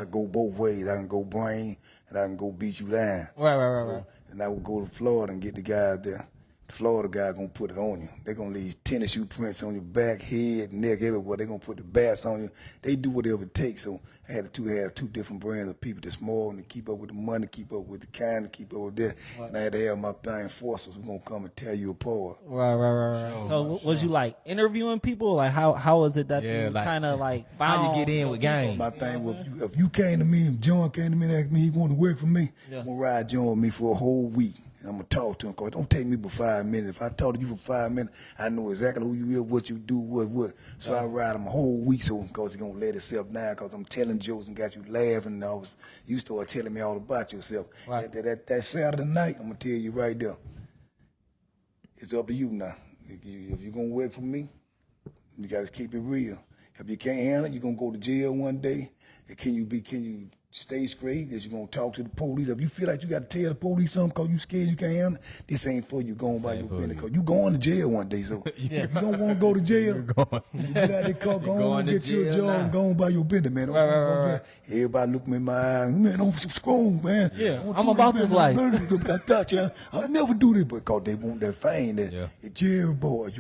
go both ways. I can go brain and I can go beat you down. Right. And I would go to Florida and get the guys there. The Florida guy gonna put it on you. They gonna leave tennis shoe prints on your back, head, neck, everywhere. They gonna put the bats on you. They do whatever it takes. So I had to have two different brands of people that's more and to keep up with the money, keep up with the kind, to keep up with that. Right. And I had to have my enforcers who gonna come and tear you apart. Right. So was you like interviewing people? Like how was it that you like, kind of like how you get in with game? My thing was, if you came to me, if Jon came to me and asked me he wanted to work for me, I'm gonna ride Jon with me for a whole week. And I'm gonna talk to him. Cause it don't take me but 5 minutes. If I talk to you for 5 minutes, I know exactly who you is, what you do, what. So I ride him a whole week, so cause he gonna let himself down. Cause I'm telling jokes and got you laughing. And you start telling me all about yourself. Right. That Saturday night, I'm gonna tell you right there. It's up to you now. If you're gonna work for me, you gotta keep it real. If you can't handle it, you're gonna go to jail one day. And can you stay straight? That you're gonna talk to the police? If you feel like you got to tell the police something because you scared you can't handle it, this ain't for you going by your business. Because you going to jail one day. So if you don't want to go to jail, you get out of the car, go on and get you a job and go on by your business, man. Right. Everybody look me in my eyes, man, don't screw, man. Yeah, I'm about this life. I thought I'll never do this, because they want that fame. That jail boys,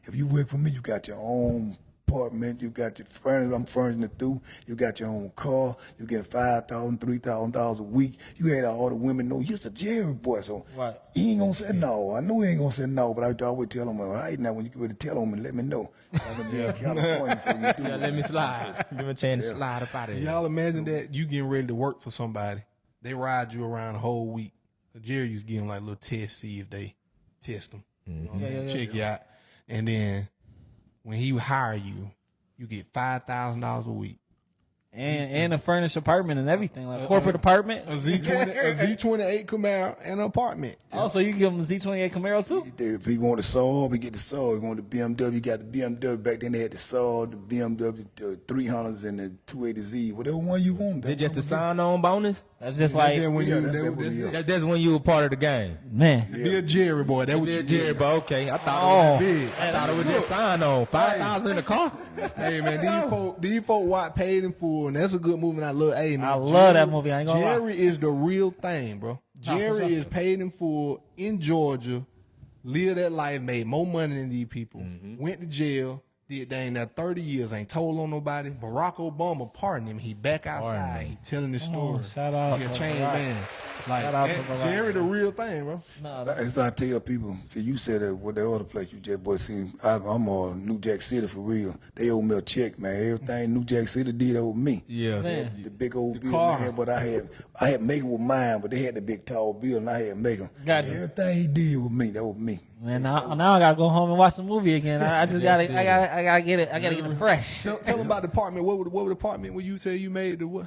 if you work for me, you got your own apartment, you got your furniture, I'm furnishing it through, you got your own car, you get $5,000, $3,000 a week. You had all the women know you're a Jerry boy, so he ain't gonna say no. I know he ain't gonna say no, but I always tell him, all right, now when you get ready to tell him, let me know. I'm gonna be in California before you do it. Let me slide. Give me a chance to slide up out of here. Y'all imagine that you getting ready to work for somebody, they ride you around the whole week. Jerry used to give them like a little test, see if they test them. You know check you out. And then when he hire you, you get $5,000 a week. And a furnished apartment and everything, like corporate apartment. A Z28 Camaro and an apartment. Oh, so you give him a Z28 Camaro too? If he want the Saab, he get the Saab. If he want the BMW, he got the BMW. Back then they had the Saab, the BMW, the 300s, and the 280Z. Whatever one you want. They just a sign-on bonus? That's just like that's when you were part of the game. Man, be a Jerry boy. That was a Jerry boy. Okay, I thought it was big. I thought it was just sign-on. $5,000 in the car. Hey man, these folk watch Paid in Full, and that's a good movie. And I love. Hey man, I love that movie. I ain't gonna lie. Jerry is the real thing, bro. Jerry is Paid in Full in Georgia. Lived that life, made more money than these people. Went to jail. Did they ain't that 30 years, ain't told on nobody. Barack Obama pardoned him. He back outside. He telling his story. Shout out. He a changed man. Like Jerry the real thing, bro. As I tell people, see, you said that with the other place you just, boy, see, I'm on New Jack City for real. They owe me a check, man. Everything New Jack City did owe me. Yeah. The big old bill, man, but I had Macon with mine, but they had the big tall bill, and I had Macon. Gotcha. Everything he did with me, that was me. Man, now I gotta go home and watch the movie again. I just gotta get it. I gotta get it fresh. Tell them about the apartment. What was the apartment where you say you made the what?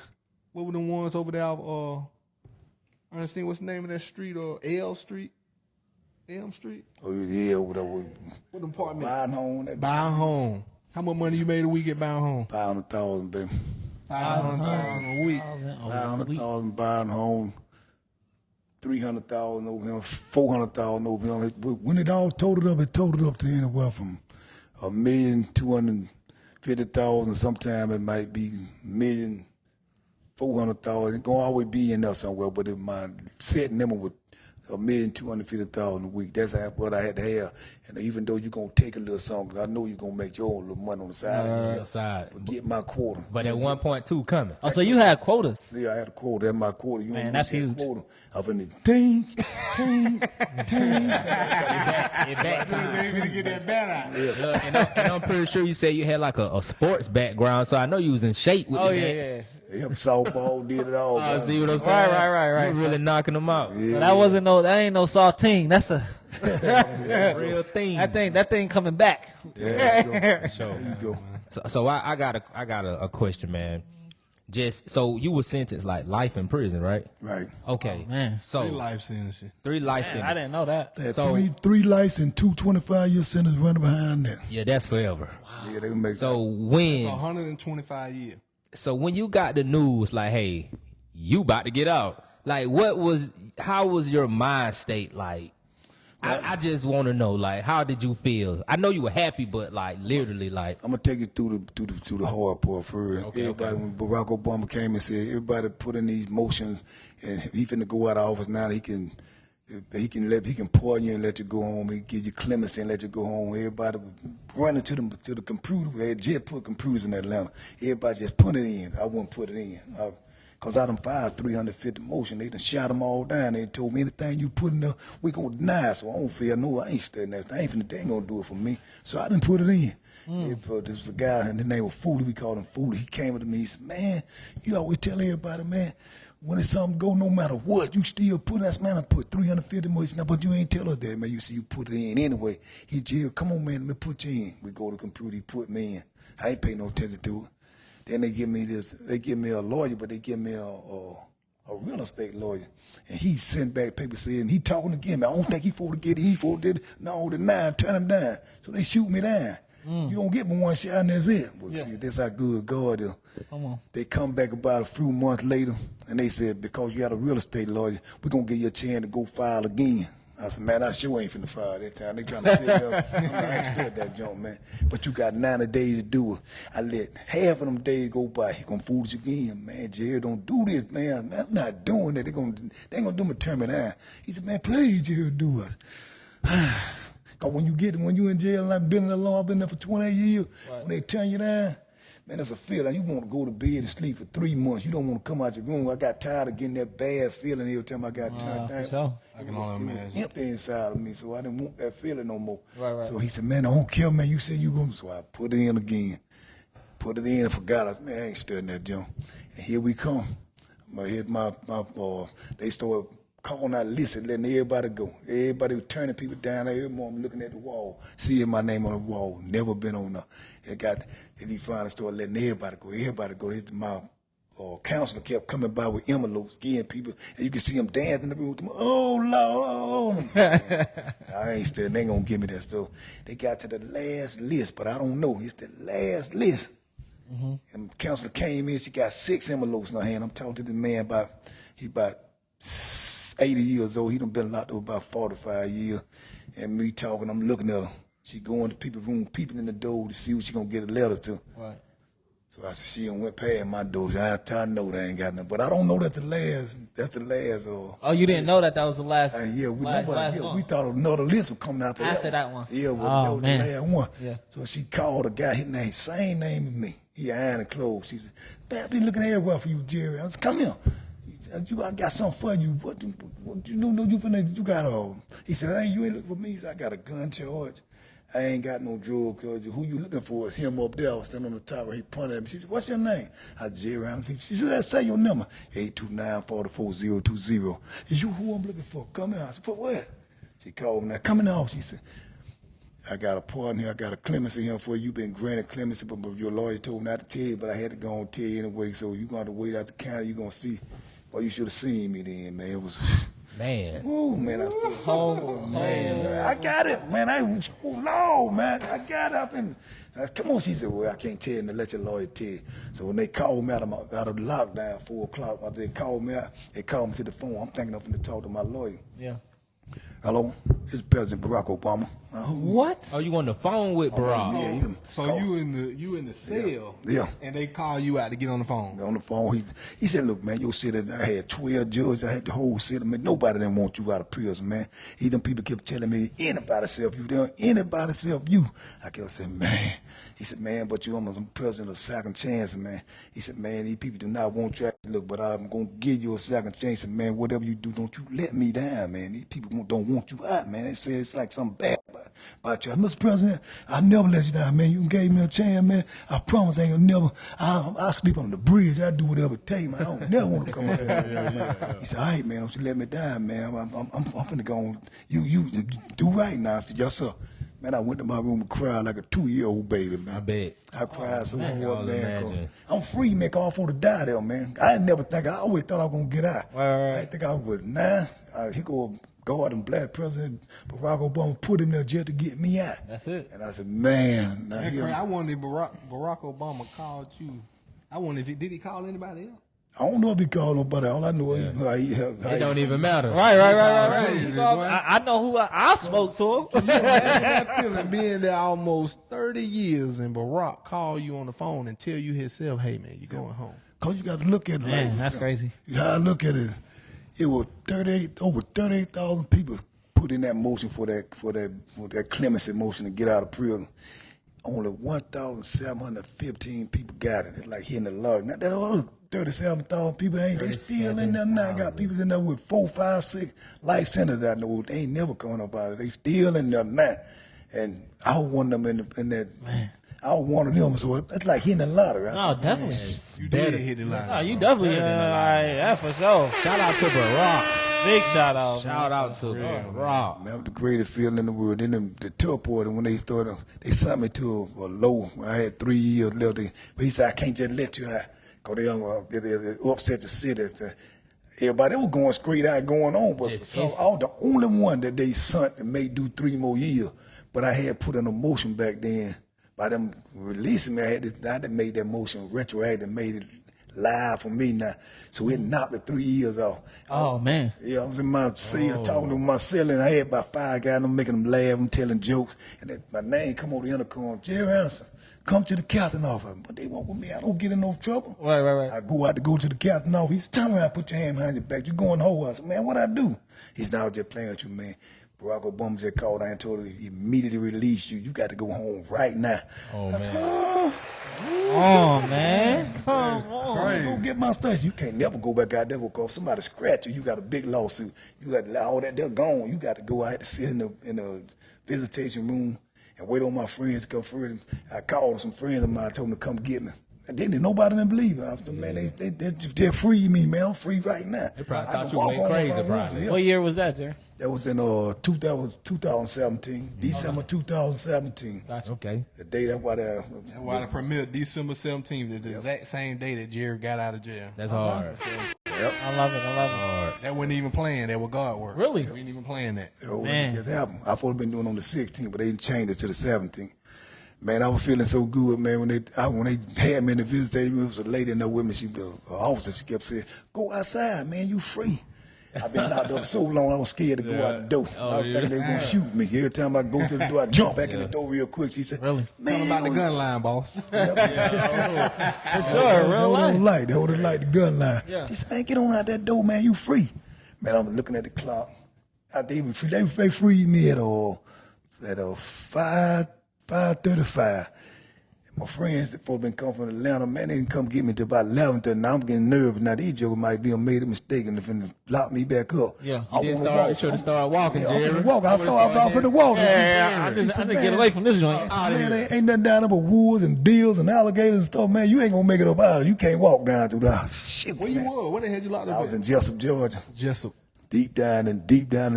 What were the ones over there? I understand what's the name of that street or Elm Street? Elm Street? Oh yeah, whatever. What apartment? Buying home. Buying home. How much money you made a week at buying home? 500,000, baby. 500,000 a week. 500,000 buying home. 300,000 over him, 400,000 over him. When it all totaled up to anywhere from $1,250,000. Sometimes it might be $1,400,000. It gonna always be in there somewhere. But if my set number was $1,250,000 a week. That's what I had to have. And even though you're gonna take a little something, I know you're gonna make your own little money on the side. But get my quota. But at 1.2 coming. Oh, so you had quotas. Yeah, I had a quota. That's my quota. You Man, that's huge. Quota. I'm finna ting. Get that bat out. Look, and I'm pretty sure you said you had like a sports background, so I know you was in shape with Oh, it. yeah. Yep, softball did it all. Oh, man. see what I'm saying? Right. You really knocking them out. So that ain't no saltine. That's a Real thing. that thing coming back. There you go. So I got a question, man. Just so you were sentenced like life in prison, right? Right. Okay, man. So 3 life sentences. 3 life Man, sentences. I didn't know that. That So- three lives and 2 25-year sentences running behind that. Yeah, that's forever. Yeah, they make So It's when 125 years. so when you got the news like, hey, you about to get out, like how was your mind state like? I just want to know, like, how did you feel? I know you were happy, but like literally, like, I'm gonna take you through the hard part first. Everybody, when Barack Obama came and said everybody put in these motions, and he finna go out of office now. He can pardon you and let you go home. He give you clemency and let you go home. Everybody was running to the computer. We had just put computers in Atlanta. Everybody just put it in. I wouldn't put it in. Cause I done filed 350 motion. They done shot them all down. They told me anything you put in there, we gonna deny. So I don't feel no. I ain't studying that. They ain't gonna do it for me. So I didn't put it in. This was a guy, and his name was Fooley. We called him Fooley. He came up to me. He said, "Man, you always tell everybody, man, when it's something go, no matter what, you still put us, man. I put 350 motion. Now, but you ain't tell us that, man. You see, you put it in anyway. He jail. Come on, man. Let me put you in. We go to the computer. He put me in. I ain't pay no attention to it. Then they give me this. They give me a lawyer, but they give me a real estate lawyer. And he sent back papers saying he talking again. Man, I don't think he for to get it. He for to get it. No, the 9 turn him down. So they shoot me down. You don't get me one shot and that's it. Well, see, that's how good God is. Come on. They come back about a few months later and they said, because you got a real estate lawyer, we're gonna give you a chance to go file again. I said, man, I sure ain't finna file that time. They trying to set me up. I understood that junk, man. But you got 90 days to do it. I let half of them days go by. He gonna fool us again. Man, Jerry, don't do this, man. I'm not doing it. They ain't gonna do me turn me down. He said, man, please, Jerry, do us. Cause when you in jail and I've been in the law, I've been there for 28 years, right. When they turn you down, man, that's a feeling. You want to go to bed and sleep for 3 months. You don't want to come out your room. I got tired of getting that bad feeling every time I got turned down. Sure. I can only imagine. It was empty inside of me, so I didn't want that feeling no more. Right. So he said, man, I don't care, man. You said you going to. So I put it in again. Put it in and forgot. I said, man, I ain't studying that junk. And here we come. They started calling out lists and letting everybody go. Everybody was turning people down. Every morning looking at the wall, seeing my name on the wall. Never been on there. And he finally started letting everybody go. Everybody go. My counselor kept coming by with envelopes, getting people, and you can see them dancing in the room with them. Oh, Lord. I ain't still, they ain't gonna give me that stuff. They got to the last list, but I don't know. It's the last list. Mm-hmm. And the counselor came in, she got 6 envelopes in her hand. I'm talking to the man about 80 years old. He done been locked up about 45 years. And me talking, I'm looking at her. She going to people's room, peeping in the door to see what she gonna get a letter to. Right. So I said, she done went past my door. I know they ain't got nothing. But I don't know that's the last. Oh, you didn't know that was the last? We thought another list was coming after that one. Yeah, that was the last one. Yeah. So she called a guy, his name, same name as me. He ironed and clothes. She said, man, I've been looking everywhere for you, Jerry. I said, come here. I got something for you. What you know you finna, you got he said, hey, you ain't looking for me. He said, I got a gun charge. I ain't got no drug charge. Who you looking for is him up there. I was standing on the tower. He pointed at me. She said, what's your name? I Jerry. She said, say your number. 829-44020. Is you who I'm looking for? Come here. I said, for what? She called me. Now, come in the house. She said, I got a pardon here. I got a clemency here for you. You've been granted clemency, but your lawyer told me not to tell you, but I had to go and tell you anyway. So you're going to wait out the counter. You're going to see. Well, you should have seen me then, man. It was... Man. Ooh, man, I still... Oh, man. I got it, man. No, man. I got up and... come on, she said, well, I can't tell you and let your lawyer tell you. So when they called me out of the lockdown, 4 o'clock, after they called me out, they called me to the phone. I'm thinking I'm going to talk to my lawyer. Yeah. Hello? This is President Barack Obama. What? Oh, you on the phone with Barack? Yeah, he done So called. you in the cell, Yeah. and they call you out to get on the phone. On the phone, he said, "Look, man, your city, I had 12 judges, I had the whole city, man. Nobody didn't want you out of prison, man. Them people kept telling me, anybody self you, there, anybody self you." I kept saying, man. He said, "Man, but I'm president of second chance, man." He said, "Man, these people do not want you. Look, but I'm gonna give you a second chance, and man, whatever you do, don't you let me down, man. These people don't want you out, man. They say it's like something bad about you. Mr. President, I never let you down, man. You gave me a chance, man. I promise I ain't gonna never. I sleep on the bridge. I do whatever it takes, man. I don't never want to come up here." He said, "All right, man, don't you let me down, man. I'm finna go on. You do right now." I said, "Yes, sir." Man, I went to my room and cried like a 2-year-old baby, man. I bet. I cried so man, hard, I man. 'Cause imagine. I'm free, man. Cause I'm for to die there, man. I always thought I was gonna get out. Right. I didn't think I would. Nah, he go guard and black President Barack Obama put him there just to get me out. That's it. And I said, man, now That's here, crazy. I wonder if Barack Obama called you. I wonder if did he call anybody else? I don't know if he called nobody. All I know is It don't even matter. Right. Crazy, boy. I know who I spoke to. Imagine that feeling, being there almost 30 years, and Barack call you on the phone and tell you himself, "Hey, man, you going home." Cause you got to look at it. Man, like this. that's crazy. You gotta look at it. It was over 38,000 people put in that motion for that clemency motion to get out of prison. Only 1,715 people got it. It's like hitting the lottery. Now that other 37,000 people they still in there now. Got people in there with 4, 5, 6 life sentences. I know they ain't never coming up out of it. They still in there now. And I was one of them in that. Man. I was one of them. So it's like hitting the lottery. I No, said, definitely. You did hit the line. No, you definitely. Yeah, for sure. Shout out to Barack. Big shout out. Shout out to Barack. Man, that was the greatest feeling in the world. Then the tour porter, when they sent me to a low. I had 3 years left. But he said, "I can't just let you out, cause they upset the city." Everybody was going straight out, going on. But I was the only one that they sent and made do 3 more years. But I had put an emotion back then. By them releasing me, I had made that motion retroactive, made it live for me now. So it knocked the 3 years off. Oh man. Yeah, I was in my cell talking to my cell, and I had about 5 guys. I'm making them laugh, I'm telling jokes, and then my name come on the intercom, "Jerry Anderson, come to the captain office." But they want with me. I don't get in no trouble. Right. I go to the captain office. He said, "Turn around, put your hand behind your back. You going home?" I said, "Man, what I do?" He said, "I was just playing with you, man. Barack Obama just called and told her he immediately released you. You got to go home right now." Oh, I said, man. Oh man. Come on. Go get my stuff. You can't never go back out there because if somebody scratch you, you got a big lawsuit. You got all that, they're gone. You got to go. I had to sit in the visitation room and wait on my friends to come through. I called some friends of mine, told them to come get me. And then nobody didn't believe it. I said, "Man, they freed me, man. I'm free right now." They probably I thought can you walk went on crazy, if I want to, probably. yeah. What year was that, Jerry? That was in 2017, December 2017. Gotcha. Okay. The day that why That's why the premiere December 17th, the exact same day that Jerry got out of jail. That's hard. I love it. That wasn't even playing. That was God work. Really? We ain't even playing that. Man. just happened. I thought been doing on the 16th, but they changed it to the 17th. Man, I was feeling so good, man. When they had me in the visitation room, there was a lady in there with me. She was an officer. She kept saying, "Go outside, man. You free." I've been locked up so long, I was scared to go out the door. I was thinking they were going to shoot me. Every time I go to the door, I jump back in the door real quick. She said, "Really? Tell them about the gun line, boss." For sure, real life. They would like the gun line. Yeah. She said, "Man, get on out that door, man. You free." Man, I'm looking at the clock. They freed me at 5:35. My friends that been come from Atlanta, man, they didn't come get me till about 11:30. Now I'm getting nervous. Now these jokers might be made a mistake and finna lock me back up. Yeah. You should have started walking, I'm Jerry. finna walk. I thought I was finna walk. Yeah, I She just said, get "Man, away from this joint." man, ain't nothing down there but woods and deals and alligators and stuff, man. You ain't gonna make it up out of it. You can't walk down through that. Shit, Where you were? Where the hell you locked I up was at? in Jessup, Georgia. Jessup. Deep down in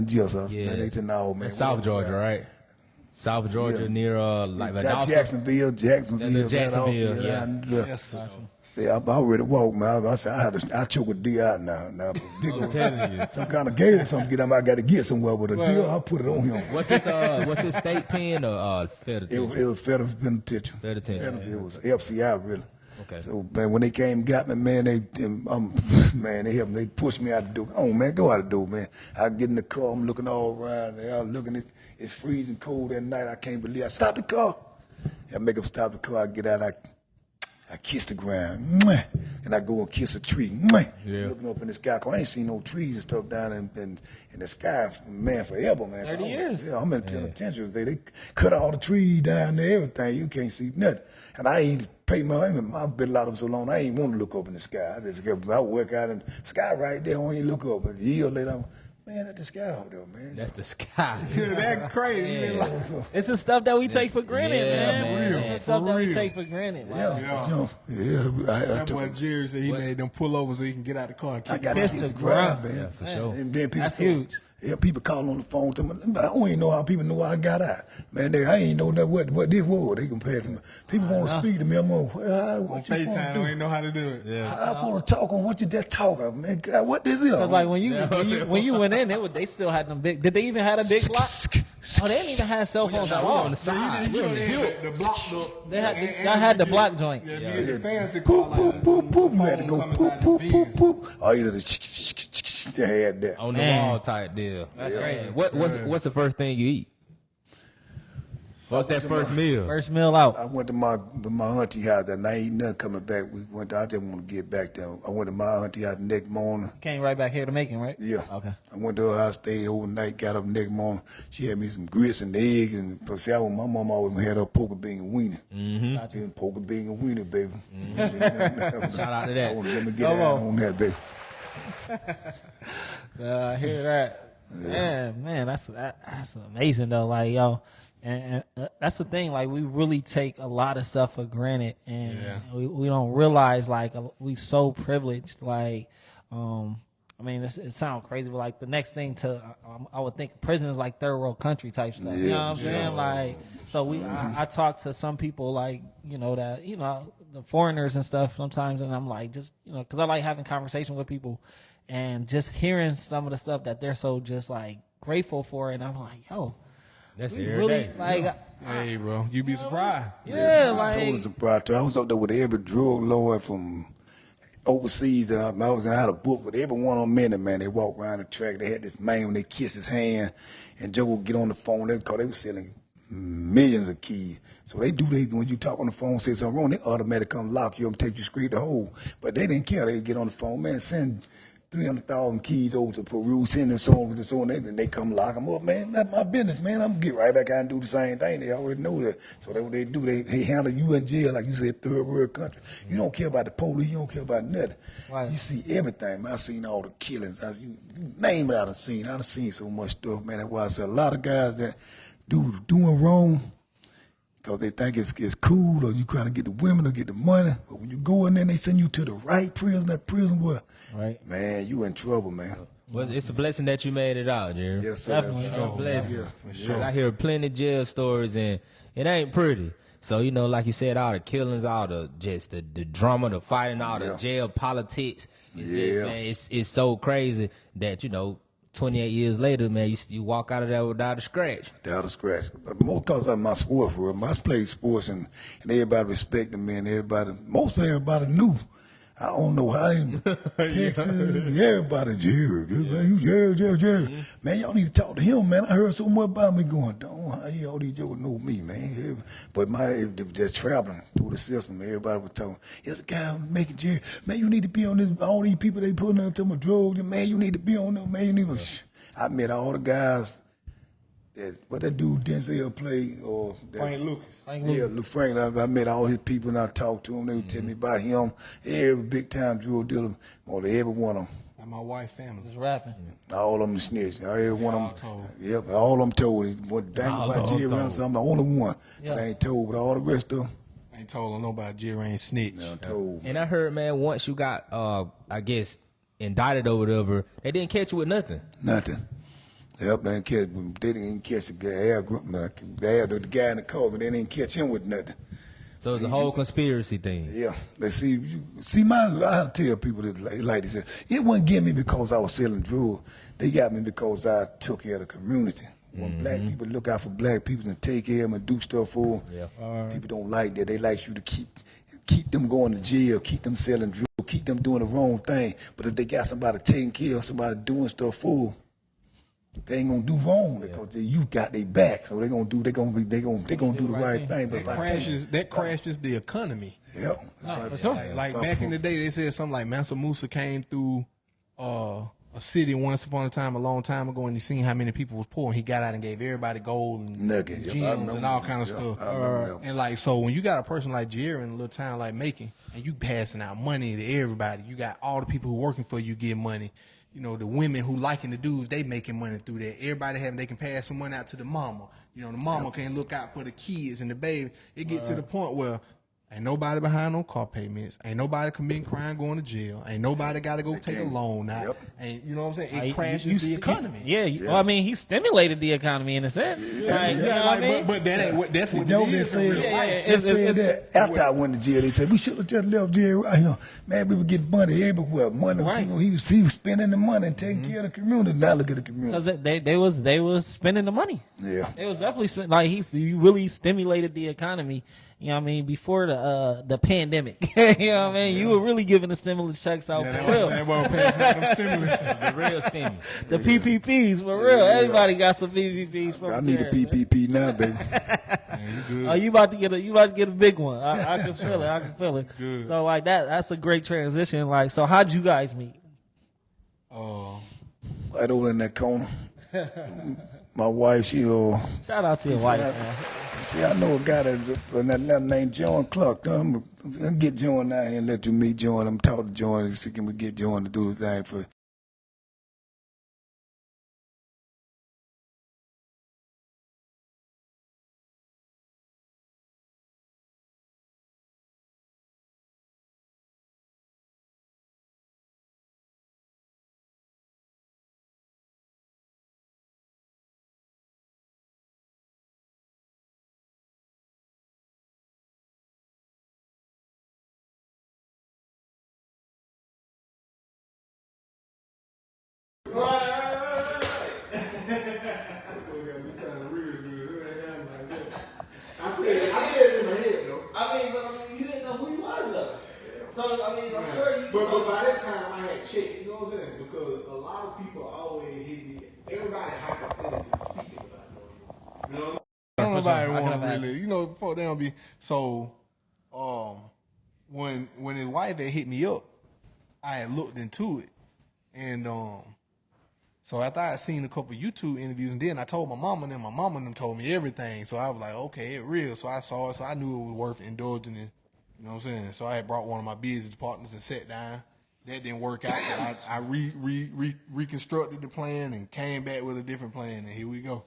Jessup. Yeah. Man, they said, "No, man. In South Georgia, right? South Georgia near like Jacksonville. Jacksonville, yeah. Jessup. Yeah, I'm ready to walk, man. I said, I choke a deer out now. I'm telling you. Some kind of gator, something get him. I got to get somewhere with a deer. I'll put it on him. What's this state pen or federal? It was federal penitentiary. Penitentiary. It was FCI, really. Okay. So, man, when they came and got me, man, they helped me. They pushed me out the door. Oh, man, go out the door, man. I get in the car. I'm looking all around. They all looking at It's freezing cold at night. I can't believe I stop the car. I make him stop the car. I get out. I kiss the ground. Mwah. And I go and kiss a tree. Mwah. Yeah. Looking up in the sky. 'Cause I ain't seen no trees and stuff down in the sky, man, forever, man. 30 years. Yeah, I'm in penitentiary. They cut all the trees down there, everything. You can't see nothing. And I ain't paid I've been out of them so long, I ain't want to look up in the sky. I work out in the sky right there. I don't even look up. But a year later, man, that's the sky out there, man. That's the sky. That's crazy. You like, It's the stuff that we take for granted, Yeah, man. man. It's the stuff that we real. take for granted. Yeah, Like, that boy Jerry said he made them pull over so he can get out the car and I keep got to Kiss kiss the the ground, ground. man. Yeah, for sure. And then people That's huge. Yeah, people call on the phone to me. I don't even know how people know I got out. Man, I ain't know what this was. They can pass me. People want to speak to me. I'm on, on what you want FaceTime. to do? I ain't know how to do it. Yeah. I want to talk on what you just talk about, man. God, what this is? Cause like when you went in, they still had them big. Did they even have a big block? Oh, they didn't even have cell phones at all. on the side. You know, the block They had the block joint. Yeah, if you get the fancy Boop, car boop, boop, boop. You had to go Coming boop, inside the boop, boop, bin. boop. Oh, you know, they had that. On the Man. wall type deal. That's crazy. What's the first thing you eat? What's that first meal? First meal out. I went to my auntie house and I ain't nothing coming back. I just want to get back there. I went to my auntie house the next morning. Came right back here to Macon, right? Yeah. Okay. I went to her house, stayed overnight, got up the next morning. She had me some grits and eggs, and see, my mom always had her poker bean and wiener. Mm-hmm. Gotcha. Poker bean and wiener, baby. Shout out to that. I want to let me get Come out on. on that, baby. I hear that. Yeah, man, that's amazing though. Like, yo, and that's the thing. Like, we really take a lot of stuff for granted, and we don't realize like we so privileged. Like, I mean, it sounds crazy, but like the next thing I would think prison is like third world country type stuff. You know what I'm saying? Like, so I talk to some people like, that, the foreigners and stuff sometimes, and I'm like, just, cause I like having conversation with people and just hearing some of the stuff that they're so just like grateful for. And I'm like, yo, That's we every really day. like, Hey, bro, you be surprised. yeah, I told like, us about I was up there with every drug lord from overseas. I had a book with every one of them in it, man. They walked around the track. They had this man when they kissed his hand, and Joe would get on the phone. They were selling millions of keys. So when you talk on the phone, say something wrong, they automatically come lock you up and take you straight to hole. But they didn't care. They'd get on the phone, man, send 300,000 keys over to Peru, send them so on to so on, and they come lock them up, man. That's my business, man. I'm gonna get right back out and do the same thing. They already know that. So that's what they do. They handle you in jail, like you said, third world country. You don't care about the police. You don't care about nothing. Right. You see everything, man. I seen all the killings. You name it, I done seen so much stuff, man. That's why I said a lot of guys that doing wrong because they think it's cool, or you trying to get the women or get the money. But when you go in there, they send you to the right prison. That prison, what? right. Man, you in trouble, man. Well, it's a blessing that you made it out, Jerry. Yes, sir. Definitely. It's a blessing. Yeah, I hear plenty of jail stories, and it ain't pretty. So, like you said, all the killings, all the drama, the fighting, all the jail politics. It's just, man, it's so crazy that, 28 years later, man, you walk out of there without a scratch. Without a scratch. But more because of my sports world. I played sports and everybody respected me, and most everybody knew. I don't know how they Texas, everybody, Jerry. Man, y'all need to talk to him, man. I heard so much about me going, how all these jokers know me, man. But just traveling through the system, everybody was talking, there's a guy making Jerry, man, you need to be on this, all these people they putting out to my drugs, man, you need to be on them, man. I met all the guys that dude Denzel play, or Frank Lucas. Yeah, Luke Frank. I met all his people and I talked to him. They would tell me about him. Every big time drug dealer, more than every one of them. Like my wife's family. Just rapping. All of them snitched. Every one of them. Yep, all of them told. What dang about Jerry Ransom, I'm the only one. Yeah. I ain't told, but all the rest of them, I ain't told nobody Jerry ain't snitch. I told. And I heard, man, once you got, I guess, indicted or whatever, they didn't catch you with nothing. Nothing. Yep, they didn't catch the guy in the car, but they didn't catch him with nothing. So it's a whole conspiracy thing. Yeah, they I tell people that like this. It wasn't getting me because I was selling drugs. They got me because I took care of the community. When black people look out for black people and take care of them and do stuff for them, people don't like that. They like you to keep them going to jail, keep them selling drugs, keep them doing the wrong thing. But if they got somebody taking care of somebody doing stuff for them, they ain't gonna do wrong because you got their back. So they gonna do the right thing. But that crashes the economy. Yep. For sure. Like back in the day, they said something like Mansa Musa came through a city once upon a time, a long time ago, and he seen how many people was poor, and he got out and gave everybody gold and Nugget. gems and all kind of stuff. And like, so when you got a person like Jerry in a little town like Macon, and you passing out money to everybody, you got all the people who working for you get money. You know, the women who liking the dudes, they making money through that. Everybody they can pass some money out to the mama. You know, the mama can look out for the kids and the baby. It get to the point where ain't nobody behind on car payments. Ain't nobody committing crime going to jail. Ain't nobody got to go take a loan out. Ain't, you know what I'm saying? It crashes the economy. Well, I mean, he stimulated the economy in a sense. You know what I mean? But that ain't what, that's what they said. They said that after I went to jail, they said we should have just left jail. You know, man, we would get money everywhere. Money, right. You know, he was spending the money and taking care of the community. Now look at the community. Because they was spending the money. Yeah, it was definitely like he really stimulated the economy. You know what I mean? Before the pandemic, you know what I mean? You were really giving the stimulus checks out for real. The real stimulus. The PPPs for real. Everybody got some PPPs from I need a PPP now, baby. Oh, you about to get a big one. I can feel it. I can feel it. Good. So like that's a great transition. Like, so how'd you guys meet? Right over in that corner. My wife, shout out to your wife, man. See, I know a guy that named Jon Clawd. I'm gonna get Jon out here and let you meet Jon. I'm talking to Jon and see can we get Jon to do the thing for. But by that time, I had checked, you know what I'm saying? Because a lot of people always hit me. Everybody hypothetically speaking about it. You know what I mean? Nobody want to really, you know, before they don't be. So, when his wife had hit me up, I had looked into it. And so after I had seen a couple of YouTube interviews, and then I told my mama, and then my mama and them told me everything. So I was like, okay, it's real. So I saw it, so I knew it was worth indulging in. You know what I'm saying? So I had brought one of my business partners and sat down. That didn't work out. I reconstructed the plan and came back with a different plan, and here we go.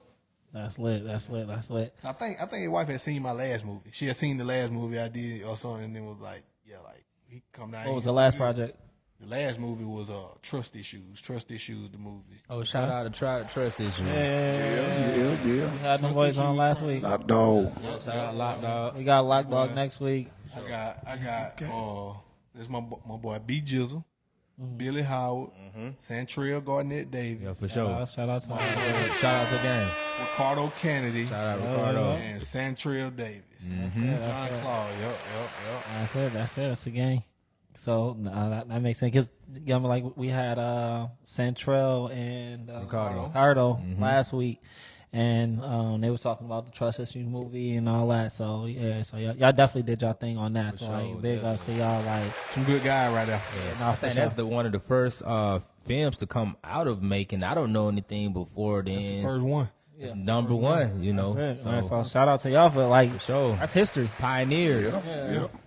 That's lit. That's lit. That's lit. I think his wife had seen my last movie. She had seen the last movie I did or something, and then was like, yeah, like he come down. What was the last project? The last movie was Trust Issues. Trust Issues, the movie. Oh, shout out to Trust Issues. Yeah. We had them boys on last week. Lock Dog. Yeah, shout out Lock Dog. We got Lock Dog next week. I got there's my boy B Jizzle, Billy Howard, Santrell Garnett Davis. Yeah, for sure. Shout out to the game. Ricardo Kennedy. Shout out Ricardo. And Santrell Davis. Jon Clawd. Yep. That's it. That's the game. So that makes sense. Cause like we had Santrell and Ricardo last week, and they were talking about the Trust Issues movie and all that. So yeah, so y'all definitely did y'all thing on that. So like, big ups to y'all. Like some good guy right there. Yeah, I think that's one of the first films to come out of Macon. I don't know anything before then. That's the first one. It's number one, you know. So shout out to y'all for like sure. That's history. Pioneers.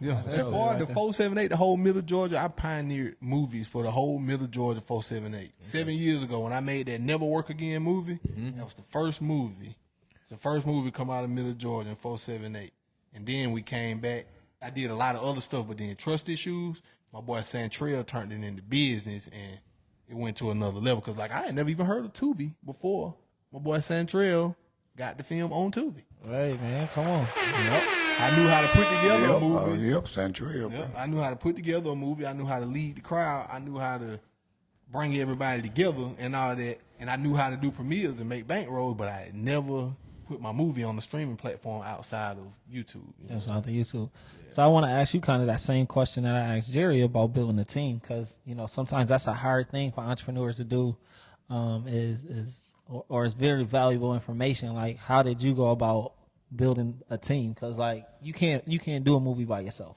Yeah. As far as the 478, the whole Middle Georgia, I pioneered movies for the whole Middle Georgia 478. 7 years ago when I made that Never Work Again movie, that was the first movie. It's the first movie come out of Middle Georgia in 478. And then we came back. I did a lot of other stuff, but then Trust Issues, my boy Santrell turned it into business and it went to another level. Cause like I had never even heard of Tubi before. My boy Santrell got the film on Tubi. Right, man. Come on. Yep. I knew how to put together a movie. Santrell. Yep. I knew how to put together a movie. I knew how to lead the crowd. I knew how to bring everybody together and all that. And I knew how to do premieres and make bankrolls, but I had never put my movie on the streaming platform outside of YouTube. That's out of YouTube. Yeah. So I want to ask you kind of that same question that I asked Jerry about building a team, because sometimes that's a hard thing for entrepreneurs to do. Is or it's very valuable information. Like, how did you go about building a team? Because like you can't do a movie by yourself.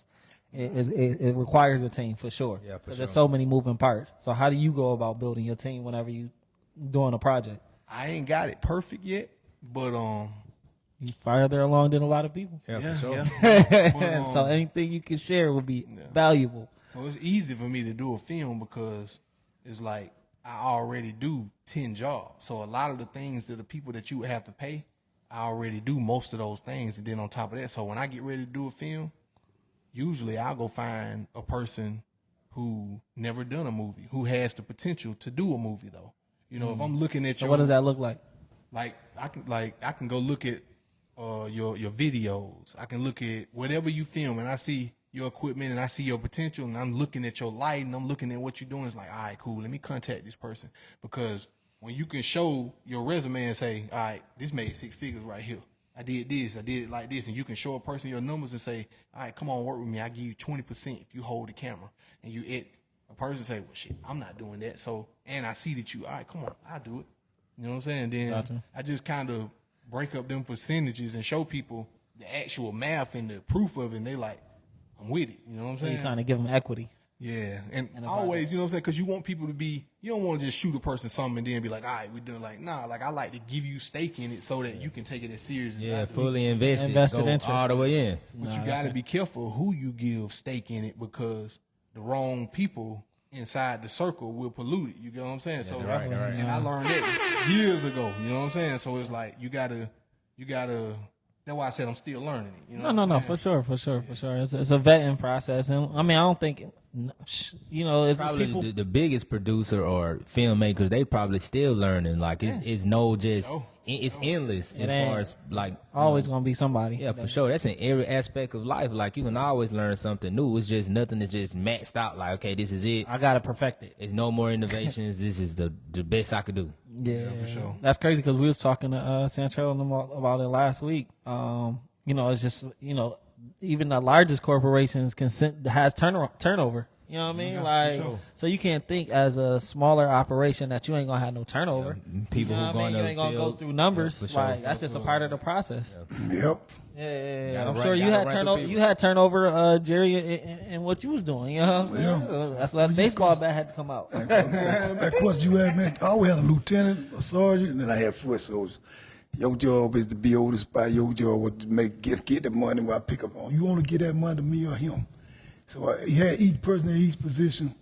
It requires a team for sure. Yeah, for sure. There's so many moving parts. So how do you go about building your team whenever you doing a project? I ain't got it perfect yet, but You farther along than a lot of people. Yeah, for sure. But, So anything you can share will be valuable. so it's easy for me to do a film because it's like I already do 10 jobs. So a lot of the things that the people that you would have to pay, I already do most of those things. And then on top of that, so when I get ready to do a film, usually I'll go find a person who never done a movie, who has the potential to do a movie though. You know, if I'm looking at So what does that look like? like I can go look at your videos. I can look at whatever you film, and I see your equipment, and I see your potential, and I'm looking at your light, and I'm looking at what you're doing. It's like, all right, cool. Let me contact this person, because when you can show your resume and say, all right, this made 6 figures right here. I did this, I did it like this, and you can show a person your numbers and say, all right, come on, work with me. I give you 20% if you hold the camera, and you a person say, well, shit, I'm not doing that. So, and I see that you, all right, come on, I'll do it. You know what I'm saying? Then Gotcha. I just kind of break up them percentages and show people the actual math and the proof of it, and they like, I'm with it. You know what I'm So saying? you kind of give them equity. Yeah, and And always, you know what I'm saying? Because you want people to be, you don't want to just shoot a person something and then be like, all right, we're doing like, nah, like I like to give you stake in it so that you can take it as serious as I Yeah, do. fully invested. Invested Go interest. all the way in. But you got to be careful who you give stake in it, because the wrong people inside the circle will pollute it. You get what I'm saying? So, right. and I learned that years ago. You know what I'm saying? So it's like you gotta. That's why I said I'm still learning it. You know? No, for sure. It's a vetting process, and I mean, I don't think, you know, it's Probably people. the biggest producer or filmmakers, they probably still learning. Like it's no just it's endless as ain't far as like Always gonna be somebody. yeah, for sure. That's in every aspect of life. Like you can always learn something new. It's just nothing is just maxed out. Like okay, this is it. I gotta perfect it. It's no more innovations. This is the best I could do. Yeah, for sure. That's crazy because we was talking to Sancho about it last week. You know, it's just, you know, even the largest corporations has turnover. You know what I mean? Yeah, like, for sure. so you can't think as a smaller operation that you ain't gonna have no turnover. People You know who what I going mean? You ain't gonna go through numbers. for sure. Like that's just a part of the process. Yep. Yeah. Gotta I'm rank- sure you gotta had rank the turnover. people. You had turnover, Jerry, in what you was doing. You know what I'm saying? Yeah. That's why the baseball bat had to come out. That question you had, man, I always had a lieutenant, a sergeant, and then I had foot soldiers. Your job is to be over the spot. Your job was to get the money while I pick up on. You want to get that money to me or him. So you had each person in each position.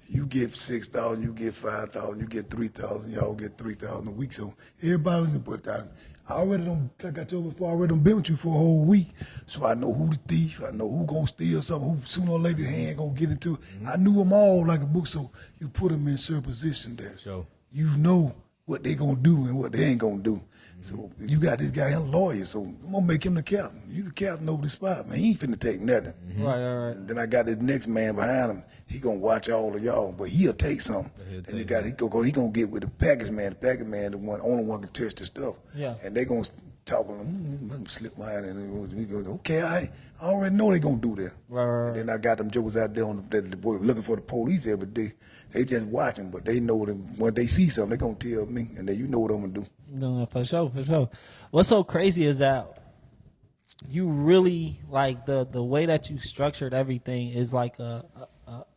You get 6,000, you get 5,000, you get 3,000. Y'all get 3,000 a week. So everybody was put down. I already don't, like I told you before, I already done been with you for a whole week. So I know who the thief, I know who gonna steal something, who sooner or later hand gonna get into it. I knew them all like a book, so you put them in certain position there. Sure. You know what they gonna do and what they ain't gonna do. So you got this guy, a lawyer, so I'm gonna make him the captain. You the captain over the spot, man. He ain't finna take nothing. Right. And then I got this next man behind him. He gonna watch all of y'all, but he'll take something. And he gonna get with the package man. The package man, the only one can touch the stuff. Yeah. And they gonna talk on him. Let me slip my hand in. We go, okay, I already know they gonna do that. Right. And then I got them jokers out there looking for the police every day. They just watching, but they know them when they see something, they gonna tell me, and then you know what I'm gonna do. No, for sure. What's so crazy is that you really like the way that you structured everything is like a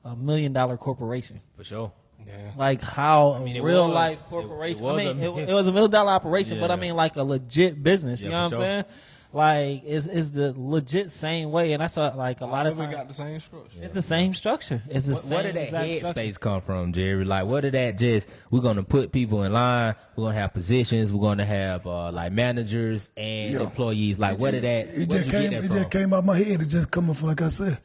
$1 million corporation. For sure. Yeah. Like how mean, it real was. life It corporation. was I mean, a- it was $1 million operation, but I Yeah. mean like a legit business. Yeah, You know what for I'm sure. saying? Like is the legit same way, and I saw like a lot of All of it times got the same structure. it's the same structure. It's the same. Where did that exact structure. headspace come from, Jerry? Like, where did that just, we're going to put people in line, we're going to have positions, we're going to have, like, managers and Yeah. employees. Like, where did that, It where just did you came. get It that from? just came out my head. It just coming from, like I said,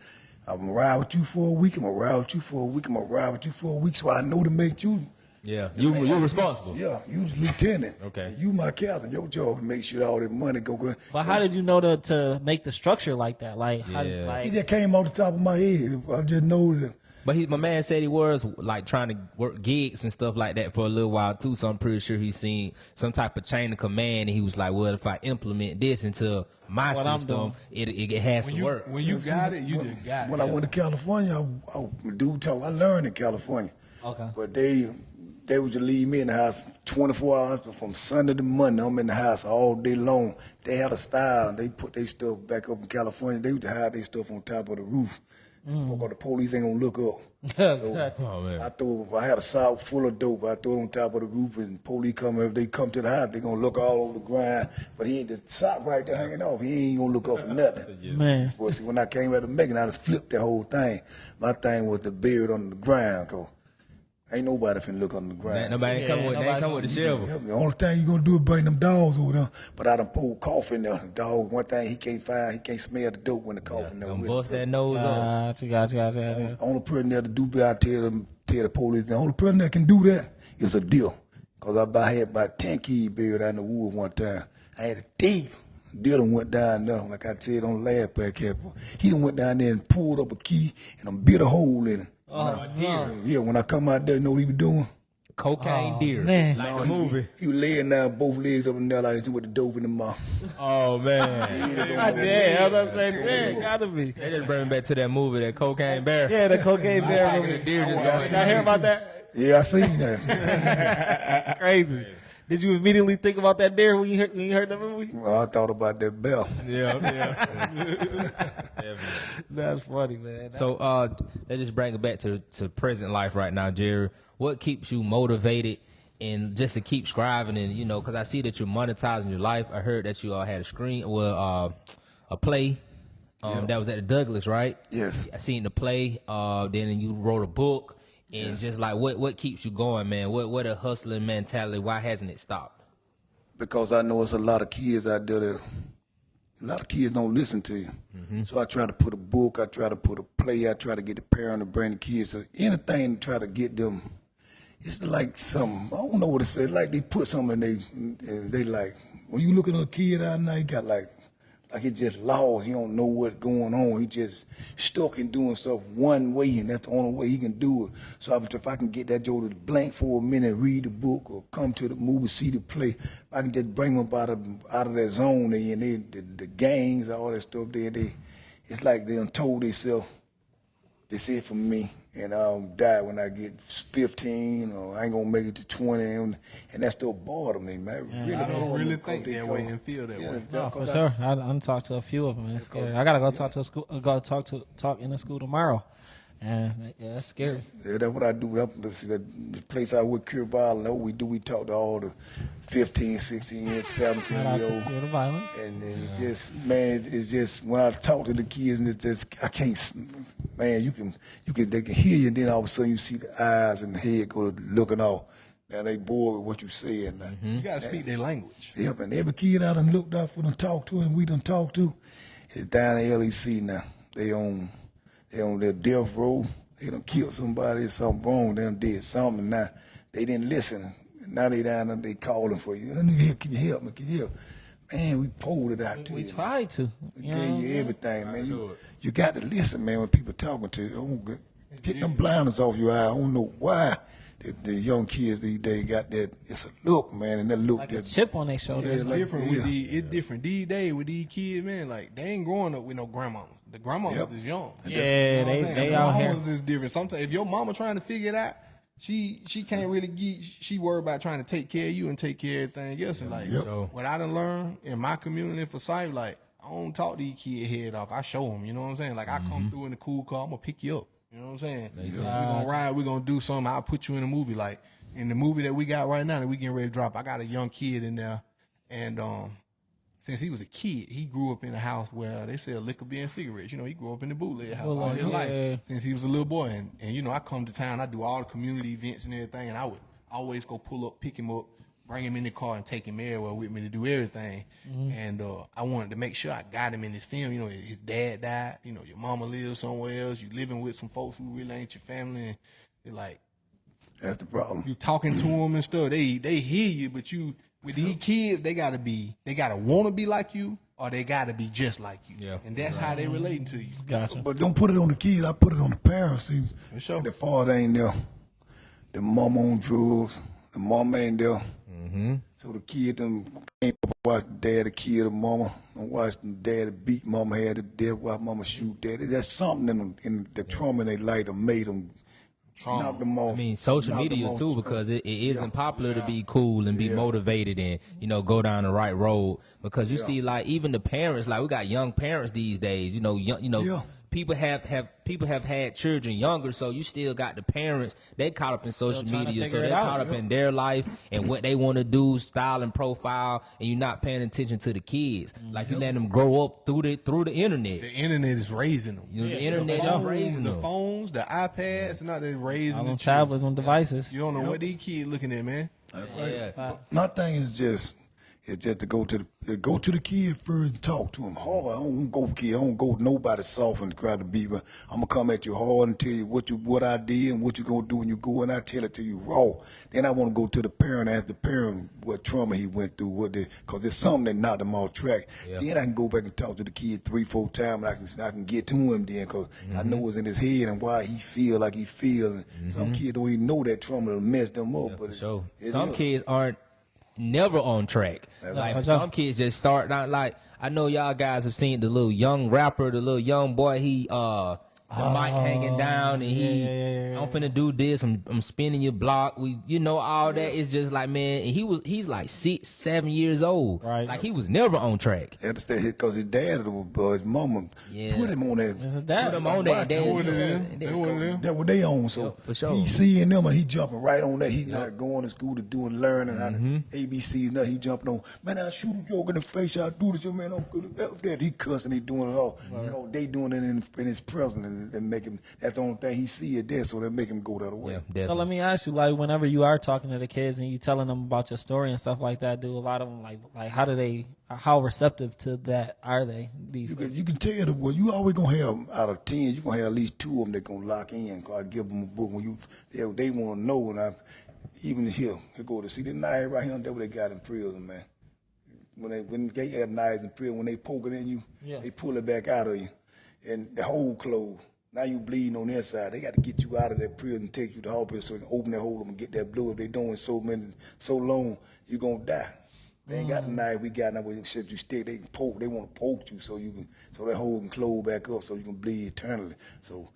I'm gonna ride with you for a week. I'm gonna ride with you for a week. I'm gonna ride with you for a week, so I know to make you. Yeah, you're responsible. Yeah, you the lieutenant. Okay. You my captain. Your job to make sure all that money go good. But how did you know to make the structure like that? Like, how, Yeah. It like just came off the top of my head. I just know that. But my man said he was like trying to work gigs and stuff like that for a little while too. So I'm pretty sure he's seen some type of chain of command, and he was like, "Well, if I implement this into my What I'm system, doing. it has to work." When you got it, you just got it. When I went to California, I learned in California. Okay. But they they would just leave me in the house 24 hours, but from Sunday to Monday, I'm in the house all day long. They had a style. They put their stuff back up in California. They would hide their stuff on top of the roof. The police ain't gonna look up. So Oh, man. I had a sock full of dope. I threw it on top of the roof, and police come. If they come to the house, they gonna look all over the ground. But he ain't the sock right there hanging off. He ain't gonna look up for nothing. Man. Well, see, when I came out of Macon, I just flipped the whole thing. My thing was to bury it under the ground, cause ain't nobody finna look under the ground. Nobody ain't come with the shovel. The only thing you gonna do is bring them dogs over there. But I done pulled cough in there. The dog, one thing he can't smell the dope when the cough in there. Don't bust that nose off. Gotcha. Only person that to do, I tell the police, the only person that can do that is a deer. Cause I had about 10 kids buried out in the woods one time. I had a thief. Deer done went down there, like I said on the last podcast. He done went down there and pulled up a key and bit a hole in it. Yeah, when I come out there, you know what he was doing? Cocaine deer. Man. Like the movie. He was laying down both legs up in there like this with the dope in the mouth. Oh, man. Damn, I was saying, man, gotta be. They just bring me back to that movie, that Cocaine Bear. Yeah, the cocaine bear movie. The deer just Did I hear about that? Yeah, I seen that. Crazy. Did you immediately think about that deer when you heard that movie? Well, I thought about that bell. Yeah. That's funny, man. So let's just bring it back to present life right now, Jerry. What keeps you motivated and just to keep striving? And because I see that you're monetizing your life. I heard that you all had a play that was at the Douglas, right? Yes. I seen the play. Then you wrote a book. And just like what keeps you going, man? What a hustling mentality? Why hasn't it stopped? Because I know it's a lot of kids out there that a lot of kids don't listen to you. So I try to put a book, I try to put a play, I try to get the parent to bring the kids to anything to try to get them. It's like something, I don't know what to say, like they put something in they like, when you looking at a kid out now, he got like he just lost, he don't know what's going on, he just stuck in doing stuff one way, and that's the only way he can do it. So if I can get that Joe to blank for a minute, read the book, or come to the movie, see the play, if I can just bring them up out of that zone, and the gangs, all that stuff there, it's like they done told themselves, this is for me, and I'll die when I get 15, or I ain't gonna make it to 20, and that still bothered me, man. I don't really think that way and feel that way. No, for sure. I done talked to a few of them. It's scary. I gotta go talk to a school. Talk in the school tomorrow, and yeah, that's scary. Yeah, that's what I do. The place I with Curveball, we talk to all the 15, 16, 17 Shout out year to old. Fear the Violence. And it's just, man, it's just when I talk to the kids, and it's just, I can't, man, they can hear you, and then all of a sudden you see the eyes and the head go looking off. Now they bored with what you saying. Now. You gotta speak their language. Yep, and every kid I done looked up, we done talked to, and we done talked to, is down at LEC now. They on their death row. They done killed somebody, something wrong. They done did something. Now they didn't listen. Now they down there, they calling for you. Can you help me? Can you help? Man, we pulled it out to you. We tried to. We gave you everything, man. You got to listen, man, when people talking to you. Get them blinders off your eye. I don't know why the young kids these days got that. It's a look, man, and that look. Like a chip on their shoulder. Yeah, It's like- different yeah. it's different these days with these kids, man. Like they ain't growing up with no grandmamas. The grandmamas Yep. is young. Yeah, You know what I'm they saying? out here. Mamas is different. Sometimes if your mama trying to figure it out, she can't really get. She worried about trying to take care of you and take care of everything else. And like what I done learned in my community for Forsyth, like I don't talk these kids head off. I show them. You know what I'm saying? Like I come through in the cool car, I'm gonna pick you up. You know what I'm saying? We're gonna ride. We're gonna do something. I'll put you in a movie. Like in the movie that we got right now that we getting ready to drop, I got a young kid in there, and since he was a kid, he grew up in a house where they sell liquor, beer, and cigarettes. You know, he grew up in the bootleg house all his life since he was a little boy. And I come to town, I do all the community events and everything, and I would always go pull up, pick him up, bring him in the car, and take him everywhere with me to do everything. And I wanted to make sure I got him in this film. You know, his dad died. You know, your mama lives somewhere else. You living with some folks who really ain't your family. And they're like, That's the problem. you talking to them and stuff. They hear you, but you with these kids, they gotta want to be like you, or they gotta be just like you. Yeah. And that's how they relating to you. Gotcha. But don't put it on the kids. I put it on the parents. See, For sure. the father ain't there. The mama on drugs. The mama ain't there. So the kid them can't watch the daddy kill the mama. Don't watch the daddy beat mama, had the death, watch mama shoot daddy. That's something in the trauma they like that made them knock them off. I mean, social Knock them media off too, track. because it isn't Yeah. popular to be cool and be motivated and, you know, go down the right road. Because you see, like, even the parents, like, we got young parents these days, you know, Yeah. people have had children younger, so you still got the parents, they caught up in social trying to media, so figure it they're out. caught up in their life and what they want to do, style and profile, and you're not paying attention to the kids. Like, you let them grow up through the internet. The internet is raising them. You know, the internet is raising The them. phones, the iPads, not they raising All the them children. tablets, them devices. You don't know what these kids looking at, man. Yeah. My thing is just to go to the kid first and talk to him hard. I don't go kid. I don't go nobody soft and try to be. But I'm gonna come at you hard and tell you what I did and what you gonna do when you go, and I tell it to you raw. Then I want to go to the parent and ask the parent what trauma he went through, because there's something that knocked him off track. Yeah. Then I can go back and talk to the kid 3-4 times, and I can get to him then, because I know what's in his head and why he feel like he feel. And some kids don't even know that trauma will mess them up. But So it some is. kids aren't never on track. Like right. some kids just start out. Like I know y'all guys have seen the little young rapper, the little young boy. He the mic hanging down, and he I'm finna do this. I'm spinning your block. All that is just like, man. And he's like 6-7 years old. Right. Like he was never on track. They understand it because his dad or his mama Yeah. put him on that. His dad. Put him on that. Watch What it is. What it is. That's what they own. So for sure. he seeing them and he jumping right on that. He's not going to school to do and learning how to ABCs. Nothing. He jumping on. Man, I shoot a joke in the face. I do this. Man, I'm good at that. He cussing. He doing it all. You know, they doing it in his presence and make him. That's the only thing he see it there. So they make him go that way. Yeah, So definitely. let me ask you, like, whenever you are talking to the kids and you telling them about your story and stuff like that, do a lot of them like how receptive to that are they? You can tell the boy, you always gonna have out of 10, you gonna have at least 2 of them that gonna lock in. Cause I give them a book when they want to know. And even here, they go to see the knife right here. That's what they got in prison, man. When they have knives in prison, when they poke it in you, they pull it back out of you, and the hole closed. Now you bleeding on the inside. They got to get you out of that prison and take you to hospital so they can open that hole and get that blood. If they doing so long, you gonna die. They ain't got the knife we got now where you stick. They can poke. They want to poke you so that hole can close back up so you can bleed eternally. So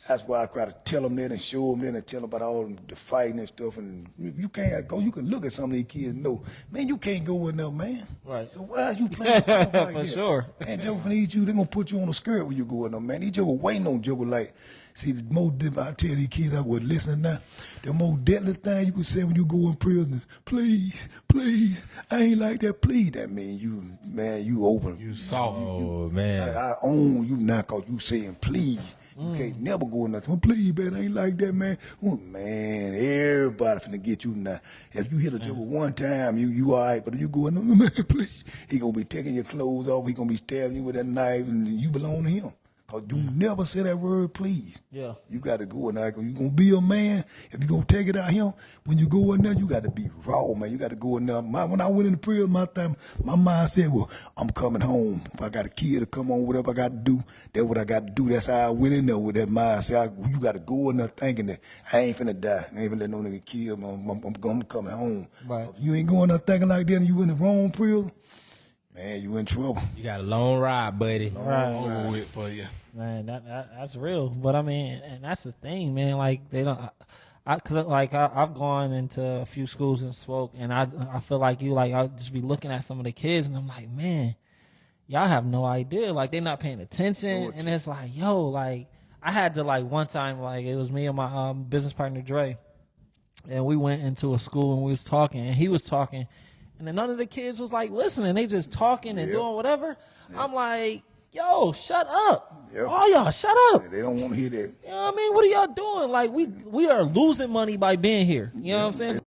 that's why I try to tell them that and show them that and tell them about all the fighting and stuff. And you can't go. You can look at some of these kids and know, man, you can't go in there, man. Right. So why are you playing like For that? sure. Man, Joe finna eat you. They gonna put you on a skirt when you go in there, man. These Joe waiting on Joe like. See, the more I tell these kids I would listen now, the more deadly thing you can say when you go in prison is, please, I ain't like that, please. That mean you open. You soft. Oh man. I own you now because you saying please. You can't never go in there. Oh, please, man, I ain't like that, man. Oh, man, everybody finna get you now. If you hit a joker one time, you all right. But if you go in there, man, please, he gonna be taking your clothes off. He gonna be stabbing you with that knife, and you belong to him. Cause you never say that word, please. Yeah. You got to go in there. You gonna be a man. If you gonna take it out here, when you go in there, you got to be raw, man. You got to go in there. When I went in the prison, my mind said, well, I'm coming home. If I got a kid to come on, whatever I got to do, that's what I got to do. That's how I went in there with that mindset. You got to go in there thinking that I ain't finna die. I ain't finna let no nigga kill me. I'm coming home. Right. If you ain't going there thinking like that and you in the wrong prison, man, you in trouble. You got a long ride, buddy. Right. Over it for you. Man, that's real. But I mean, and that's the thing, man. Like they don't, cause like I've gone into a few schools and spoke, and I feel like I'll just be looking at some of the kids, and I'm like, man, y'all have no idea. Like they're not paying attention, and it's like, yo, like I had to like one time, like it was me and my business partner Dre, and we went into a school and we was talking, and he was talking, and then none of the kids was like listening. They just talking and doing whatever. I'm like, yo, shut up. Yep. All y'all, shut up. They don't want to hear that. You know what I mean? What are y'all doing? Like, we are losing money by being here. You know what I'm saying?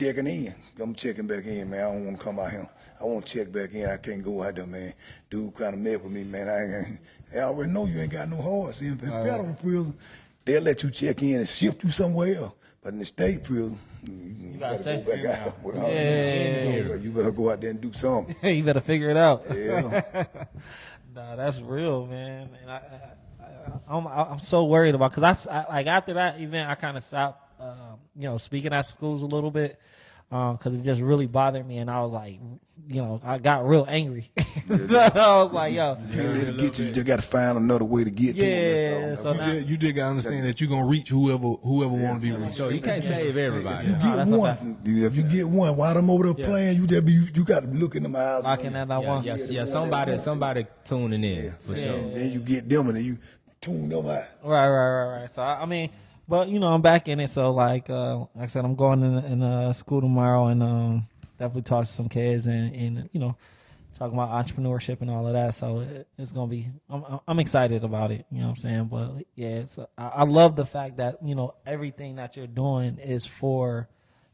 checking in. I'm checking back in, man. I don't want to come out here. I want to check back in. I can't go out there, man. Dude kind of met with me, man. I already know you ain't got no horse. In federal prison, they'll let you check in and ship you somewhere else. But in the state prison, you gotta better go back out. Yeah. You better go out there and do something. You better figure it out. Yeah. Nah, that's real, man. And I'm so worried about, because I like after that event, I kind of stopped, speaking at schools a little bit, because it just really bothered me, and I was like, I got real angry. I was like, yo, You can't let it get you. You just got to find another way to get to yeah. it. So now, You just gotta understand that you're gonna reach whoever want to be reached. So you can't save everybody. If you get one, while I'm over there playing, you got to look in them eyes. locking that I want. Yeah, somebody tuning in for sure. And then you get them, and then you tune them out. Right. So I mean, but I'm back in it. So like I said, I'm going in school tomorrow, and definitely talk to some kids, and talking about entrepreneurship and all of that. So it's gonna be. I'm excited about it. You know what I'm saying? But yeah, I love the fact that everything that you're doing is for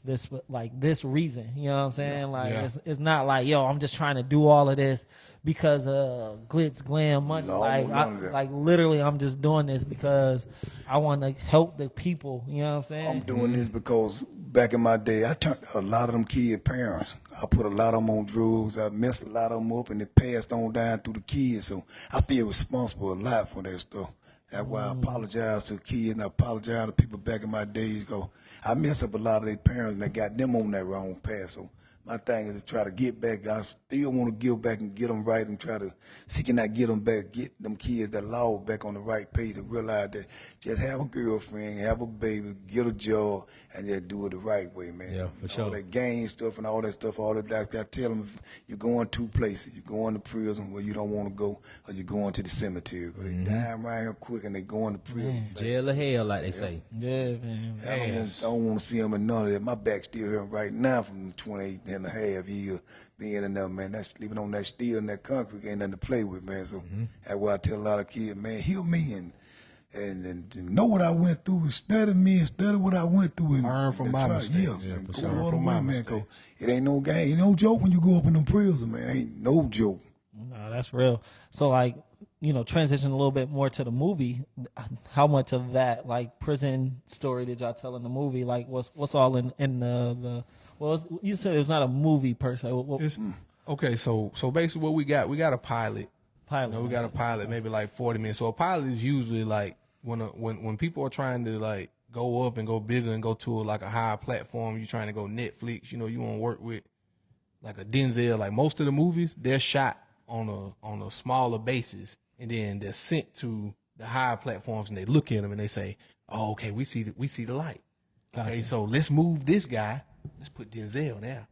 this reason. You know what I'm saying? Like it's not like, yo, I'm just trying to do all of this because of glitz, glam, money. No, like literally, I'm just doing this because I want to help the people. You know what I'm saying? I'm doing this because back in my day, I turned a lot of them kid parents. I put a lot of them on drugs. I messed a lot of them up, and it passed on down through the kids. So I feel responsible a lot for that stuff. That's why I apologize to kids, and I apologize to people back in my days, because I messed up a lot of their parents, and they got them on that wrong path. So my thing is to try to get back. I still want to give back and get them right, and try to see can I get them back, get them kids that lost back on the right page, to realize that just have a girlfriend, have a baby, get a job, and just do it the right way, man. Yeah, for sure. All that gang stuff and all that stuff, all that. I tell them, you're going two places. You're going to prison where you don't want to go, or you're going to the cemetery. They dying right here quick, and they going to prison. Jail or hell, like they say. Yeah, man. I don't want to see them in none of that. My back's still hurting right now from 28 and a half years being in there, man. That's sleeping on that steel and that concrete ain't nothing to play with, man. So that's why I tell a lot of kids, man, heal me and know what I went through, study me and study what I went through. And Learn from my mistakes. Yeah, for go sure. all the From way, my man. Cause mistakes. it ain't no game, ain't no joke when you go up in them prison, man. Ain't no joke. No, that's real. So like, transition a little bit more to the movie. How much of that like prison story did y'all tell in the movie? Like what's all in the well, you said it's not a movie per se. Okay, so basically what we got a pilot. Pilot. We got a pilot, maybe like 40 minutes. So a pilot is usually like when people are trying to like go up and go bigger and go to like a higher platform, you're trying to go Netflix, you want to work with like a Denzel. Like most of the movies, they're shot on a smaller basis, and then they're sent to the higher platforms, and they look at them and they say, "Oh, okay, we see the light. Gotcha. Okay, so let's move this guy. Let's put Denzel there.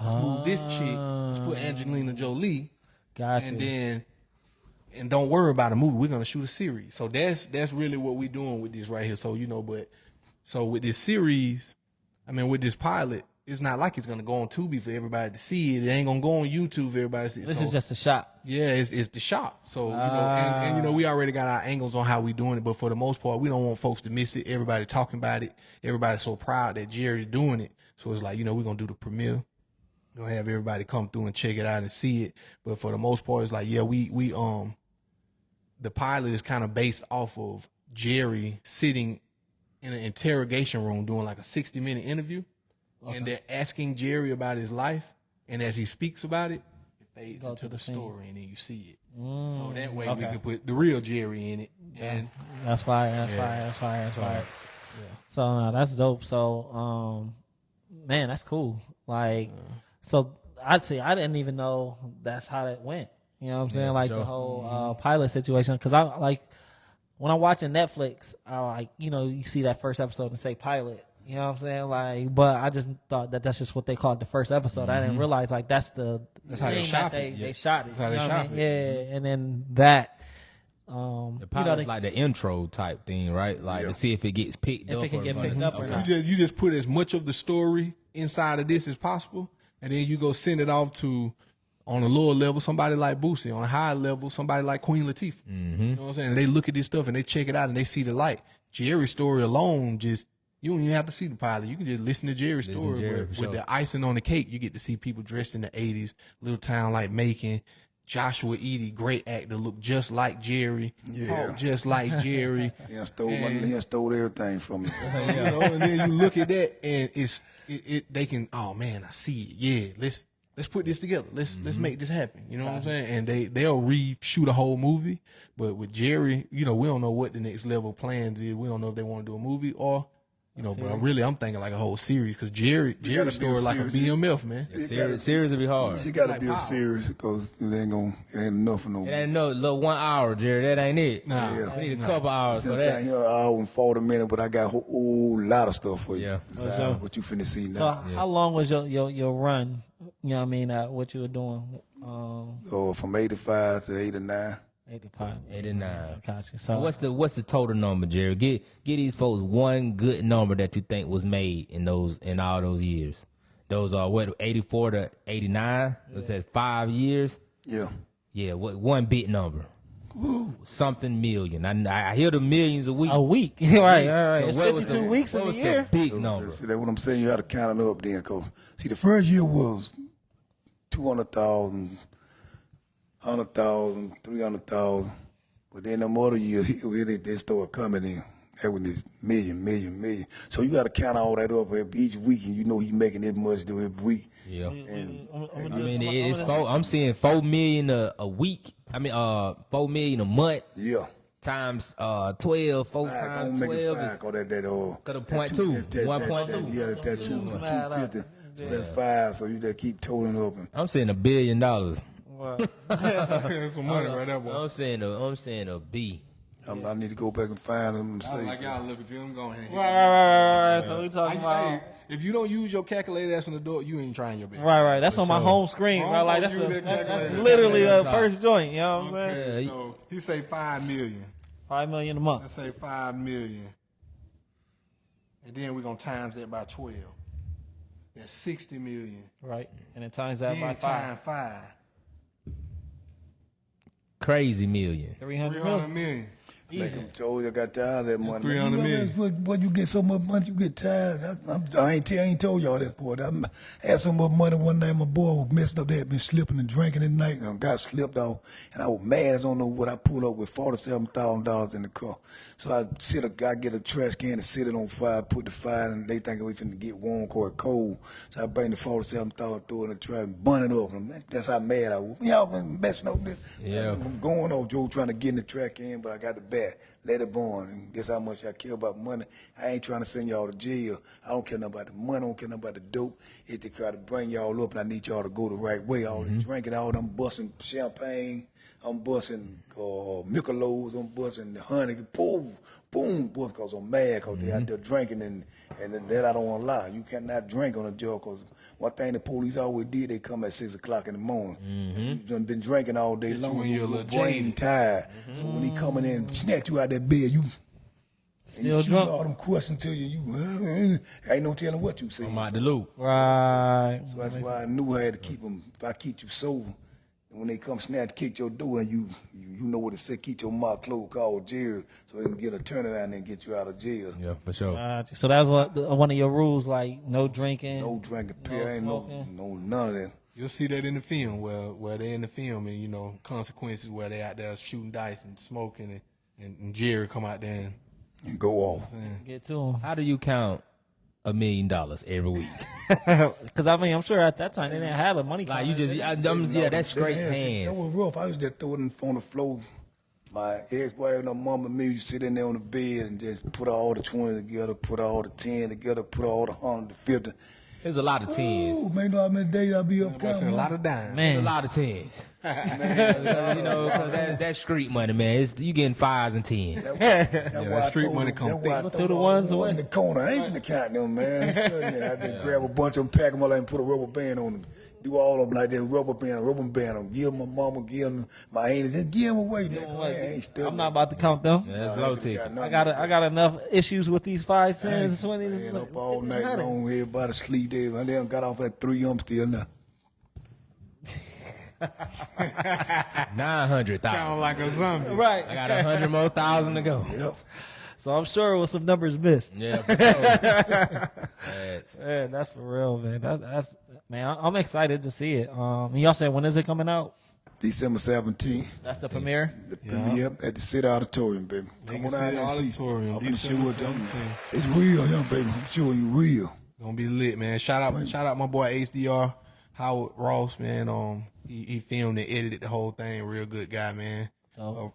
Let's move this chick. Let's put Angelina Jolie. Gotcha. And don't worry about a movie. We're gonna shoot a series. So that's really what we're doing with this right here. So so with this series, with this pilot, it's not like it's gonna go on Tubi for everybody to see it. It ain't gonna go on YouTube for everybody to see it. This is just a shot. Yeah, it's the shot. So and we already got our angles on how we doing it, but for the most part, we don't want folks to miss it. Everybody talking about it. Everybody's so proud that Jerry's doing it. So it's like, we're gonna do the premiere. We're gonna have everybody come through and check it out and see it. But for the most part, it's like, the pilot is kind of based off of Jerry sitting in an interrogation room doing like a 60-minute interview. Okay. And they're asking Jerry about his life. And as he speaks about it, it fades into the story, and then you see it. So that way we can put the real Jerry in it. And that's fire. Yeah. So no, that's dope. So man, that's cool. Like so I'd say I didn't even know that's how that went. You know what I'm saying? Like the whole pilot situation. Because I like when I'm watching Netflix, I like you see that first episode and say pilot. You know what I'm saying? Like, but I just thought that's just what they called the first episode. I didn't realize like that's how they shot it. They shot it. That's how they shot it. Yeah, and then that. The pilot's like the intro type thing, right? Like to see if it gets picked up. If it can get picked up or not. You just put as much of the story inside of this as possible, and then you go send it off to, on a lower level, somebody like Boosie. On a higher level, somebody like Queen Latifah. You know what I'm saying? And they look at this stuff and they check it out and they see the light. Jerry's story alone just, You don't even have to see the pilot. You can just listen to Jerry's Listen story. to Jerry, With for sure. the icing on the cake, you get to see people dressed in the 80s, little town like Macon. Joshua Eady, great actor, looked just like Jerry, talked just like Jerry. He done stole everything from me. You know, and then you look at that, and they can. Oh man, I see it. Yeah, let's put this together. Let's make this happen. You know what I'm saying? And they'll reshoot a whole movie. But with Jerry, you know, we don't know what the next level plans is. We don't know if they want to do a movie or. You know, but I'm thinking like a whole series because Jerry's story like a BMF, man. Series will be hard. You got to be a series because it ain't enough for no. It ain't no little 1 hour, Jerry. That ain't it. Nah. I need a couple hours for that. Here, an hour and 40 minutes, but I got a whole lot of stuff for you. Yeah. Besides what you finna see So now. how long was your run? You know what I mean? What you were doing? So from 85 to 89. 85. 89. Gotcha. So What's the total number, Jerry? Get these folks one good number that you think was made in all those years. Those are what 84 to 89. Was that 5 years? Yeah. Yeah. What one big number? Something million. I hear the millions a week. a week, right? So It's what was 52 the- weeks what in a was year. the big number? See, that's what I'm saying. You got to count it up then. Cause see, the first year was 200,000, 100,000, 300,000. But then the other years, they started coming in. That was this million. So you got to count all that up each week, and you know he's making this much every week. Yeah. And I mean, it's I'm seeing 4 million a week. I mean, 4 million a month yeah. times 12. 4 Don't times make 12 it is 5, cause that Got a point two. 1.2. Yeah, that 250. So that's 5. So you just keep totaling up. And I'm saying $1 billion. That's some money right there, boy. I'm saying a B. I need to go back and find them and I say. like y'all look at film going ahead. Right. So we talking about. Hey, if you don't use your calculator that's on the door, you ain't trying your best. Right. That's on my sure. home screen, Wrong right? Like folks use that that's calculator. literally the first joint. You know what I'm saying? Okay, so he say 5 million. 5 million a month. Let's say 5 million. And then we're gonna times that by 12. That's 60 million. Right. And then times that by Then 5. times 5. Crazy million. 300 300 million. million. Make them told you I got tired of that money. 300 million. What you get so much money, you get tired. I ain't told y'all that part. I had so much money one night. My boy was messed up. They had been slipping and drinking at night and got slipped off. And I was mad. I don't know what I pulled up with $47,000 in the car. So I get a trash can and sit it on fire, put the fire, and they think we finna get warm or cold. So I bring the $47,000, throw it in the trash, and burn it up. And that's how mad I was. Y'all been messing up this. Yeah. I'm going off, Joe, trying to get in the trash can, but I got the bat. Let it burn. And that's how much I care about money. I ain't trying to send y'all to jail. I don't care nothing about the money. I don't care nothing about the dope. It's to try to bring y'all up, and I need y'all to go the right way. All the drinking, all them busting champagne. I'm busting Michelob's. I'm busting the honey. Boom, boom, because I'm mad because they out there drinking, and that I don't want to lie. You cannot drink on a job because one thing the police always did, they come at 6 o'clock in the morning. You've done been drinking all day long. when you're a Your little brain jaded. tired. So when he coming in, snatch you out that bed, you Still shoot drunk. all them questions to you. Ain't no telling what you say. I'm out the loop. Right. So that's why I knew I had to keep them. If I keep you sober, and when they come snatch, kick your door, and you know what to say, keep your mouth closed, call jail, so they can get a turnaround and get you out of jail. Yeah, for sure. Gotcha. So that's one of your rules, like no drinking. No drinking, No pill, ain't smoking. no none of that. You'll see that in the film where they're in the film and, you know, consequences where they out there shooting dice and smoking and Jerry come out there And go off. Get to them. How do you count $1 million every week? Because I mean, I'm sure at that time they didn't have the money. Like you just, that's straight That hands. was rough. I used to throw it on the floor. My ex-wife and her mom and me used to sit in there on the bed and just put all the 20 together, put all the 10 together, put all the 100, the 50. There's a lot of tens. Ooh, man, know how many days I be up There's counting. a lot of dimes. There's a Man, lot of tens. You know, 'cause that's street money, man. You getting 5s and 10s. that street money come thick. Look through the ones away. in the corner. I ain't finna count them, man. I ain't studying that. I just grab a bunch of them, pack them all out and put a rubber band on them. Do all of them like that, rubber band them. Give them my mama, give them my aunties. Just give them away, man. 'Cause I ain't studying. I'm not about to count them. That's low ticket. I got enough issues with these 5, 10s, 20s. Staying up all night long, everybody sleep there. I done got off at 3, I'm still now. 900,000. Sound like a zombie. Right. I got 100 more thousand to go. Yep. So I'm sure it was some numbers missed. Yeah, for sure. Man, that's for real, man. That's man. I'm excited to see it. Y'all said when is it coming out? December 17th. That's the premiere. The premiere at the City Auditorium, baby. Come on out and see. Auditorium, I'm gonna show December it. 17th. It's real, young baby. I'm showing you real. Gonna be lit, man. Shout out my boy HDR, Howard Ross, man. He filmed and edited the whole thing. Real good guy, man.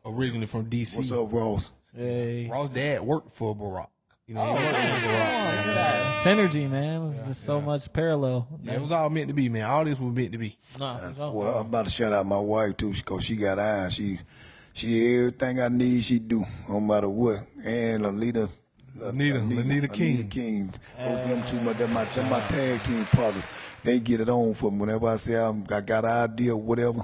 Originally from DC. What's up, Ross? Hey. Ross' dad worked for Barack. You know, he worked for Look Barack. at that. Synergy, man. It's just so much parallel. Yeah, it was all meant to be, man. All this was meant to be. Well, I'm about to shout out my wife too, because she got eyes. She everything I need, she do, no matter what. And Lanita King. Both of them two, they're my tag team partners. They get it on for me. Whenever I say I got an idea or whatever,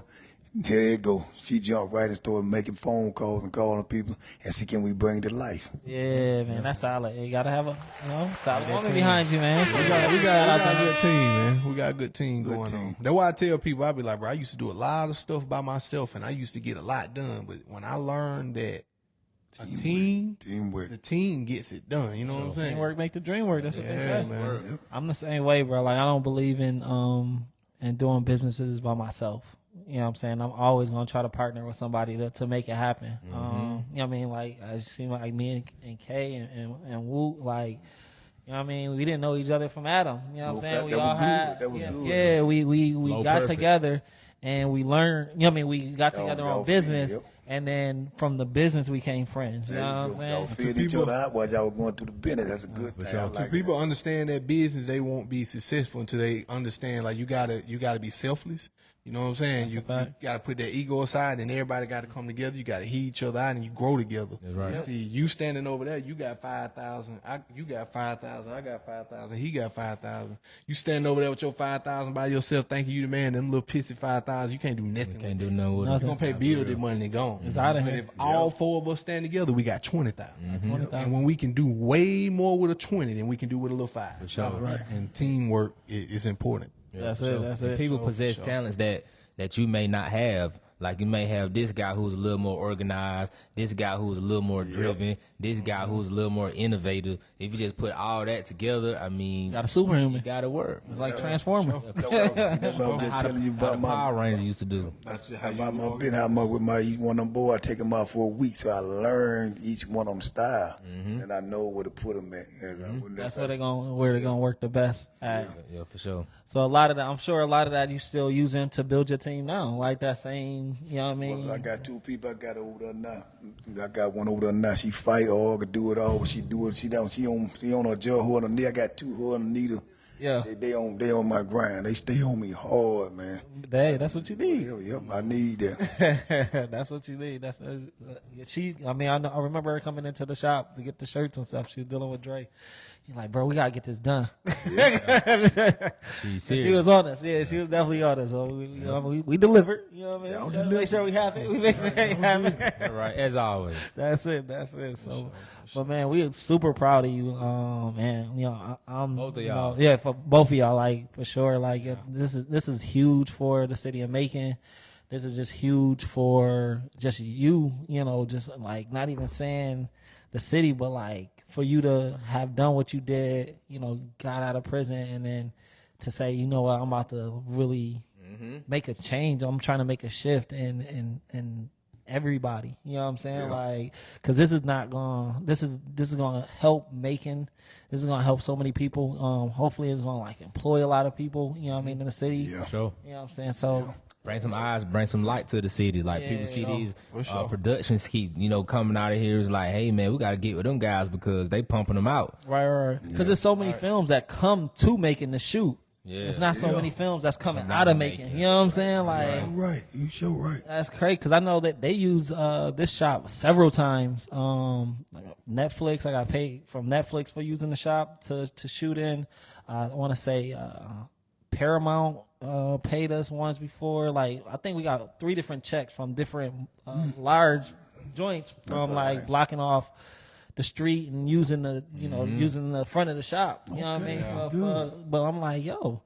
here it go. She jumped right and started making phone calls and calling people and see can we bring it to life. Yeah, man, that's solid. You gotta have a solid woman behind you, man. We got a good team, man. We got a good team going on. That's why I tell people, I be like, bro, I used to do a lot of stuff by myself and I used to get a lot done. But when I learned that the team gets it done. You know what I'm saying? Teamwork make the dream work. That's what they say. Man. Yep. I'm the same way, bro. Like I don't believe in doing businesses by myself. You know what I'm saying? I'm always gonna try to partner with somebody to make it happen. You know what I mean? Like I seem like me and Kay and Wu, like, you know what I mean? We didn't know each other from Adam. You know what I'm saying? That was good. Yeah, we got perfect. together and we learned, you know what I mean? We got together on business. Yep. And then from the business, we became friends. You know what I'm saying? Y'all filled each other out while y'all were going through the business. That's a good thing. I like People understand that business, they won't be successful until they understand, like, you gotta be selfless. You know what I'm saying? You got to put that ego aside, and everybody got to come together. You got to hear each other out, and you grow together. That's right. See, you standing over there, you got 5,000. You got 5,000. I got 5,000. He got 5,000. You standing over there with your 5,000 by yourself, thinking you the man. Them little pissy 5,000. You can't do nothing. Can't do nothing with You it. gonna pay bills, that money gone. It's out of But here. if all four of us stand together, we got 20,000. 20,000. And when we can do way more with a 20 than we can do with a little 5. sure. That's right. And teamwork is important. That's it. That's it. People possess talents that you may not have. Like you may have this guy who's a little more organized, this guy who's a little more driven, this guy who's a little more innovative. If you just put all that together, I mean, Got a superhuman. you got to work. It's like Transformer. That's what I'm just telling you How about the my Power Rangers used to do. how much with my each one of them boys. I take them out for a week, so I learned each one of them style, and I know where to put them at. That's where they're gonna work the best at. Yeah, for sure. So a lot of that, I'm sure a lot of that you still using to build your team now, like that same, you know what I mean? Well, I got two people I got over there now. I got one over there now. She fight all, could do it all, but she do it. She don't. She on her jaw, her on her knee. I got two, her on the needle. Yeah. They on my grind. They stay on me hard, man. Hey, that's what you need. Yep, I need that. That's what you need. That's she. I mean, I remember her coming into the shop to get the shirts and stuff. She was dealing with Dre. You're like, bro, we gotta get this done. She's She serious. was on us. Yeah, she was definitely on us. So we delivered. You know what I mean? Yeah, Make sure we have it. We make sure we have it. All right, as always. That's it. So, but man, we are super proud of you. And you know, I'm Both of you y'all. know, yeah, for both of y'all, like for sure. Like this is huge for the city of Macon. This is just huge for just you. You know, just like not even saying the city, but like for you to have done what you did. You know, got out of prison and then to say, you know what, I'm about to really make a change. I'm trying to make a shift in everybody. You know what I'm saying? Like, cause this is gonna help Macon. This is gonna help so many people. Hopefully it's gonna like employ a lot of people, you know what I mean, in the city. Yeah. For sure. You know what I'm saying? So Bring some eyes, bring some light to the city. Like people see these for sure. productions keep, coming out of here. It's like, hey man, we got to get with them guys because they pumping them out. right. Cause there's so many films that come to Macon to shoot. Yeah. There's not so many films that's coming out of Macon. You know what I'm saying? Like Right, you sure right. that's crazy because I know that they use this shop several times. Like Netflix, I got paid from Netflix for using the shop to shoot in. I want to say Paramount paid us once before. Like I think we got 3 different checks from different large joints from like blocking off the street and using the using the front of the shop. You know what I mean? But I'm like, yo,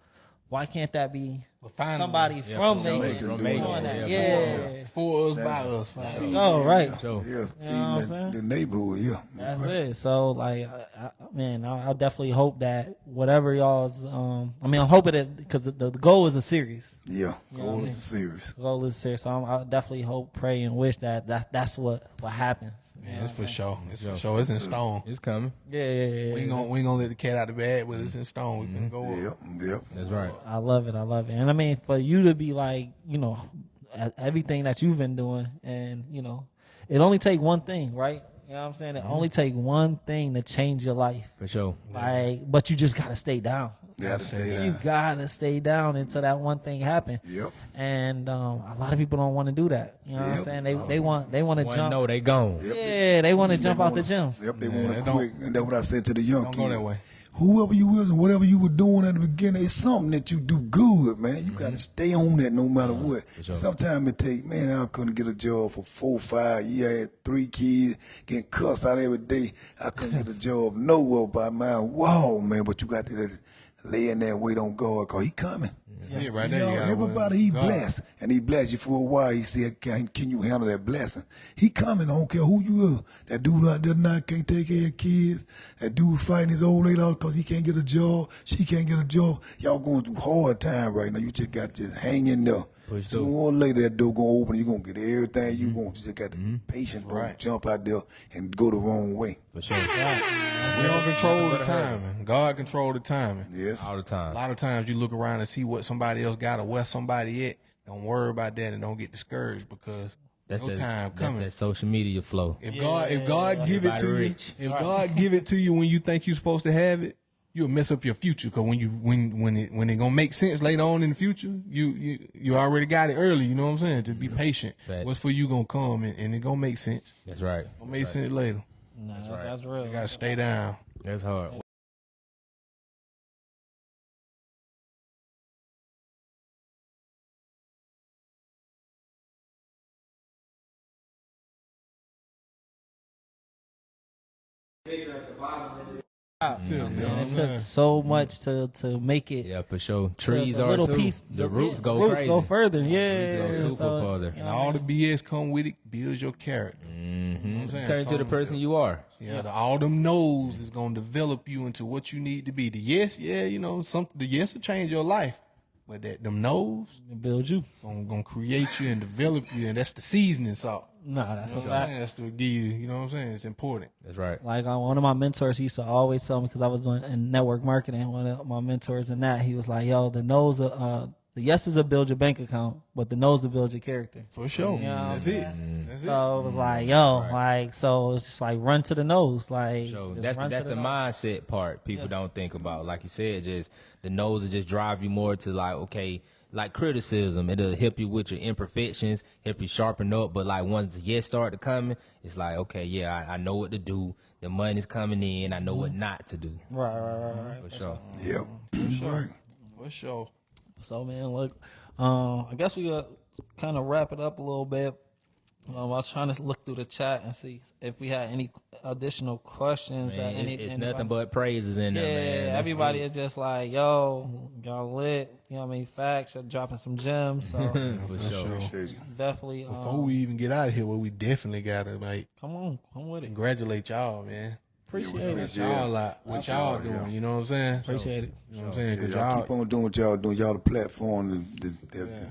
why can't that be But finally, somebody from Macon Macon doing doing that? it. Yeah. for us, by us. Finally. Oh, right. Sure. Yeah, You know what I'm feeding saying? the neighborhood, yeah. That's it. So, like, I definitely hope that whatever y'all's, I'm hoping that, because the goal is a series. Yeah, know what I goal mean? is serious. The goal is serious. So I definitely hope, pray, and wish that's what happens. Man, it's for sure. It's for sure. It's in stone. It's coming. Yeah. We ain't gonna let the cat out the bag, but it's in stone. We finna go up. Yep. That's right. I love it. And I mean, for you to be like, everything that you've been doing, and it only take one thing, right? You know what I'm saying? It only take one thing to change your life. For sure. Like, but you just gotta stay down. Gotta stay You down. gotta stay down until that one thing happens. Yep. And a lot of people don't want to do that. You know what I'm Yep. saying? They want to One jump. know they gone. Yeah, they want to jump out the gym. Yep, they want to don't- quick. And that's what I said to the young Don't kids. go that way. Whoever you was and whatever you were doing at the beginning, it's something that you do good, man. You got to stay on that no matter what. sure. Sometimes it take, man, I couldn't get a job for 4 or 5 years. I had 3 kids, getting cussed out every day. I couldn't get a job nowhere by my wall, man. But you got to lay in there and wait on God, because he coming. That's it right You there. know, You got everybody he God. blessed, and he blessed you for a while. He said, can you handle that blessing? He coming. I don't care who you are. That dude out there not can't take care of kids. That dude fighting his old lady out because he can't get a job. She can't get a job. Y'all going through hard time right now. You just got to hang in there. Push Sooner through. or later, that door gonna open. You gonna get everything you want. You just got to be patient. Don't Right. jump out there and go the wrong way. For sure. We don't control the timing. God control the timing. Yes. All the A time. lot of times you look around and see what somebody else got or where somebody at. Don't worry about that and don't get discouraged, because That's your time that's coming. that social media flow. If God give it Everybody to you, rich. if God give it to you when you think you're supposed to have it, you'll mess up your future. Because when it gonna make sense later on in the future, you already got it early. You know what I'm saying? Just be patient. Fact. What's for you gonna come and it gonna make sense. That's right. Gonna make sense later. Nah, that's real. You gotta stay down. That's hard. And it took so much to make it. Yeah, for sure. to Trees the are little too. piece. The roots go roots crazy. go further. Yeah, Roots go super further. you And know, all the BS come with it builds your character. You know what I'm saying? Turn to the person you are. Yeah, all them no's is gonna develop you into what you need to be. The yes, yeah, the yes will change your life, but them no's it build you. gonna create you and develop you, and that's the seasoning salt. Nah, that's You know a what I'm fact. saying? That's to give you. You know what I'm saying? It's important. That's right. Like one of my mentors, he used to always tell me, because I was doing in network marketing. One of my mentors in that, he was like, "Yo, the yeses will build your bank account, but the no's will build your character." For sure. You know what That's I'm it. saying? That's So it was like, yo, like, so it's just like run to the nose, like. So just that's run the to nose. mindset part people don't think about. Like you said, just the nose will just drive you more to like, okay, like criticism. It'll help you with your imperfections, help you sharpen up. But like once the yes start to coming, it's like, okay, yeah, I know what to do. The money's coming in. I know what not to do. Right. For sure. Yep. Right. For sure. So man, look, I guess we got kind of wrap it up a little bit. I was trying to look through the chat and see if we had any additional questions. Man, that it's anybody- nothing but praises in there, man. Yeah, That's everybody it. is just like, yo, y'all lit. You know what I mean? Facts. You're dropping some gems. So For sure. Appreciate you. definitely, Before we even get out of here, we definitely gotta come with it. congratulate y'all, man. Appreciate it. Appreciate y'all a lot. What y'all doing? You know what I'm saying? Appreciate it. You know what I'm saying? Yeah, 'Cause y'all y'all, keep on doing what y'all doing. Y'all the platform to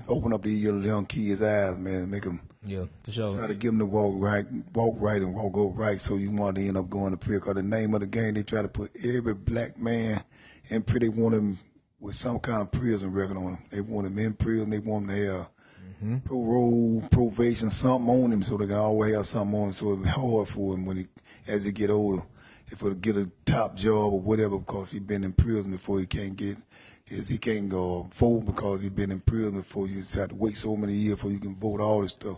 open up these young kids' eyes, man. Make them Yeah, for sure. try to give them to walk right and walk right. So you want to end up going to prayer. Because the name of the game, they try to put every black man in prison. They want him with some kind of prison record on him. They want him in prison. They want him to have parole, probation, something on him, so they can always have something on him. So it's hard for him as he get older. If he get a top job or whatever, because he been in prison before, he can't go vote because he been in prison before. You just have to wait so many years before you can vote, all this stuff.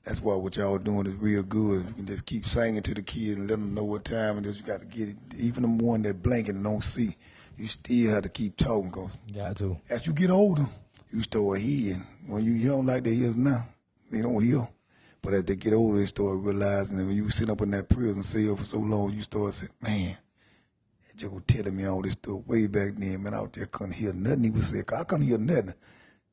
That's why what y'all doing is real good. You can just keep singing to the kids and let them know what time it is. You got to get it. Even the one that blanking and don't see, you still have to keep talking, because Got to. as you get older, you start hearing. When you young like they is now, they don't hear. But as they get older, they start realizing that when you sit up in that prison cell for so long, you start saying, man, just was telling me all this stuff way back then, man. I was just couldn't hear nothing he was saying. I couldn't hear nothing.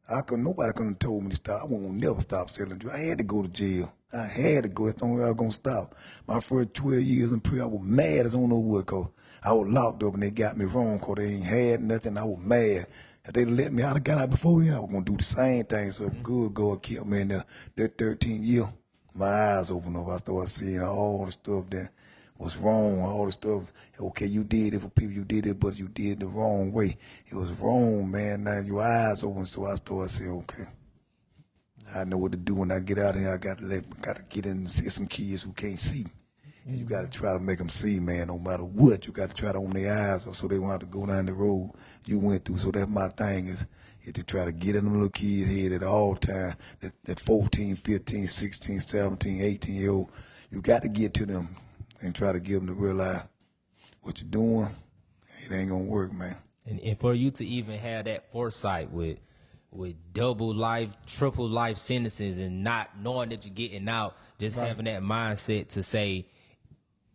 Nobody couldn't have told me to stop. I won't never stop selling drugs. I had to go to jail. I had to go. That's the only way I was going to stop. My first 12 years in prison, I was mad as I don't know what, because I was locked up and they got me wrong because they ain't had nothing. I was mad. If they'd let me out, I got out before then, I was going to do the same thing. So good God kept me in there. That 13th year, my eyes opened up. I started seeing all the stuff that was wrong, all the stuff. Okay, you did it for people, you did it, but you did it the wrong way. It was wrong, man. Now your eyes open, so I started saying, okay, I know what to do when I get out of here. I got to get in and see some kids who can't see. And you got to try to make them see, man, no matter what. You got to try to open their eyes up so they won't have to go down the road you went through. So that's my thing is to try to get in them little kids' head at all time, that 14, 15, 16, 17, 18-year-old. You got to get to them and try to get them to realize what you're doing, it ain't going to work, man. And for you to even have that foresight with double life, triple life sentences and not knowing that you're getting out, just having that mindset to say,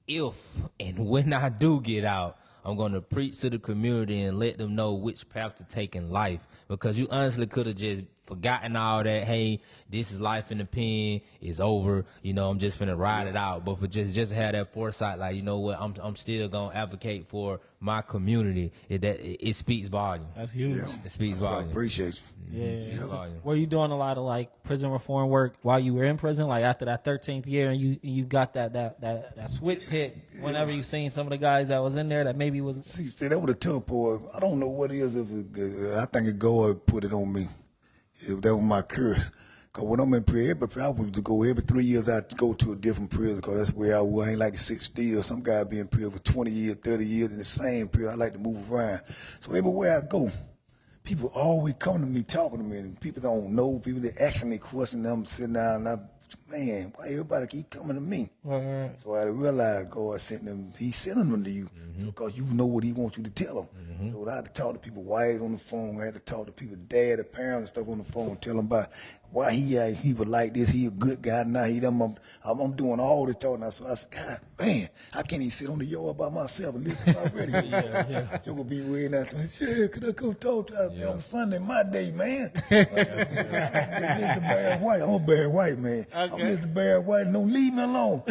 if and when I do get out, I'm going to preach to the community and let them know which path to take in life. Because you honestly could have just forgotten all that. Hey, this is life in the pen. It's over. You know, I'm just finna ride it out. But for just have that foresight, like, you know what, I'm still gonna advocate for my community. It speaks volume. That's huge. Yeah. It speaks volume. I appreciate you. Yeah. Were you doing a lot of like prison reform work while you were in prison? Like after that 13th year, and you got that switch hit whenever you seen some of the guys that was in there that maybe was. See, that was a tough part. I don't know what it is. I think it God put it on me. If that was my curse. Because when I'm in prison, I was to go every 3 years, I'd go to a different prison because that's where I was. I ain't like to sit still. Some guy be in prison for 20 years, 30 years in the same prison. I like to move around. So everywhere I go, people always come to me, talking to me, and people don't know. People that asking me questions, I'm sitting down, and man, why everybody keep coming to me? Right. So I realized God sent them, He's sending them to you because you know what He wants you to tell them. So I had to talk to people wives on the phone. I had to talk to people, dad, the parents and stuff on the phone, tell them about why he was like this. He a good guy now. I'm doing all this talking now. So I said, God, man, I can't even sit on the yard by myself and listen to my radio. You're going to be waiting out to me. Yeah, could I come talk to you on Sunday, my day, man? Mr. Barry White. I'm a Barry White, man. Okay. I'm Mr. Barry White. Don't leave me alone.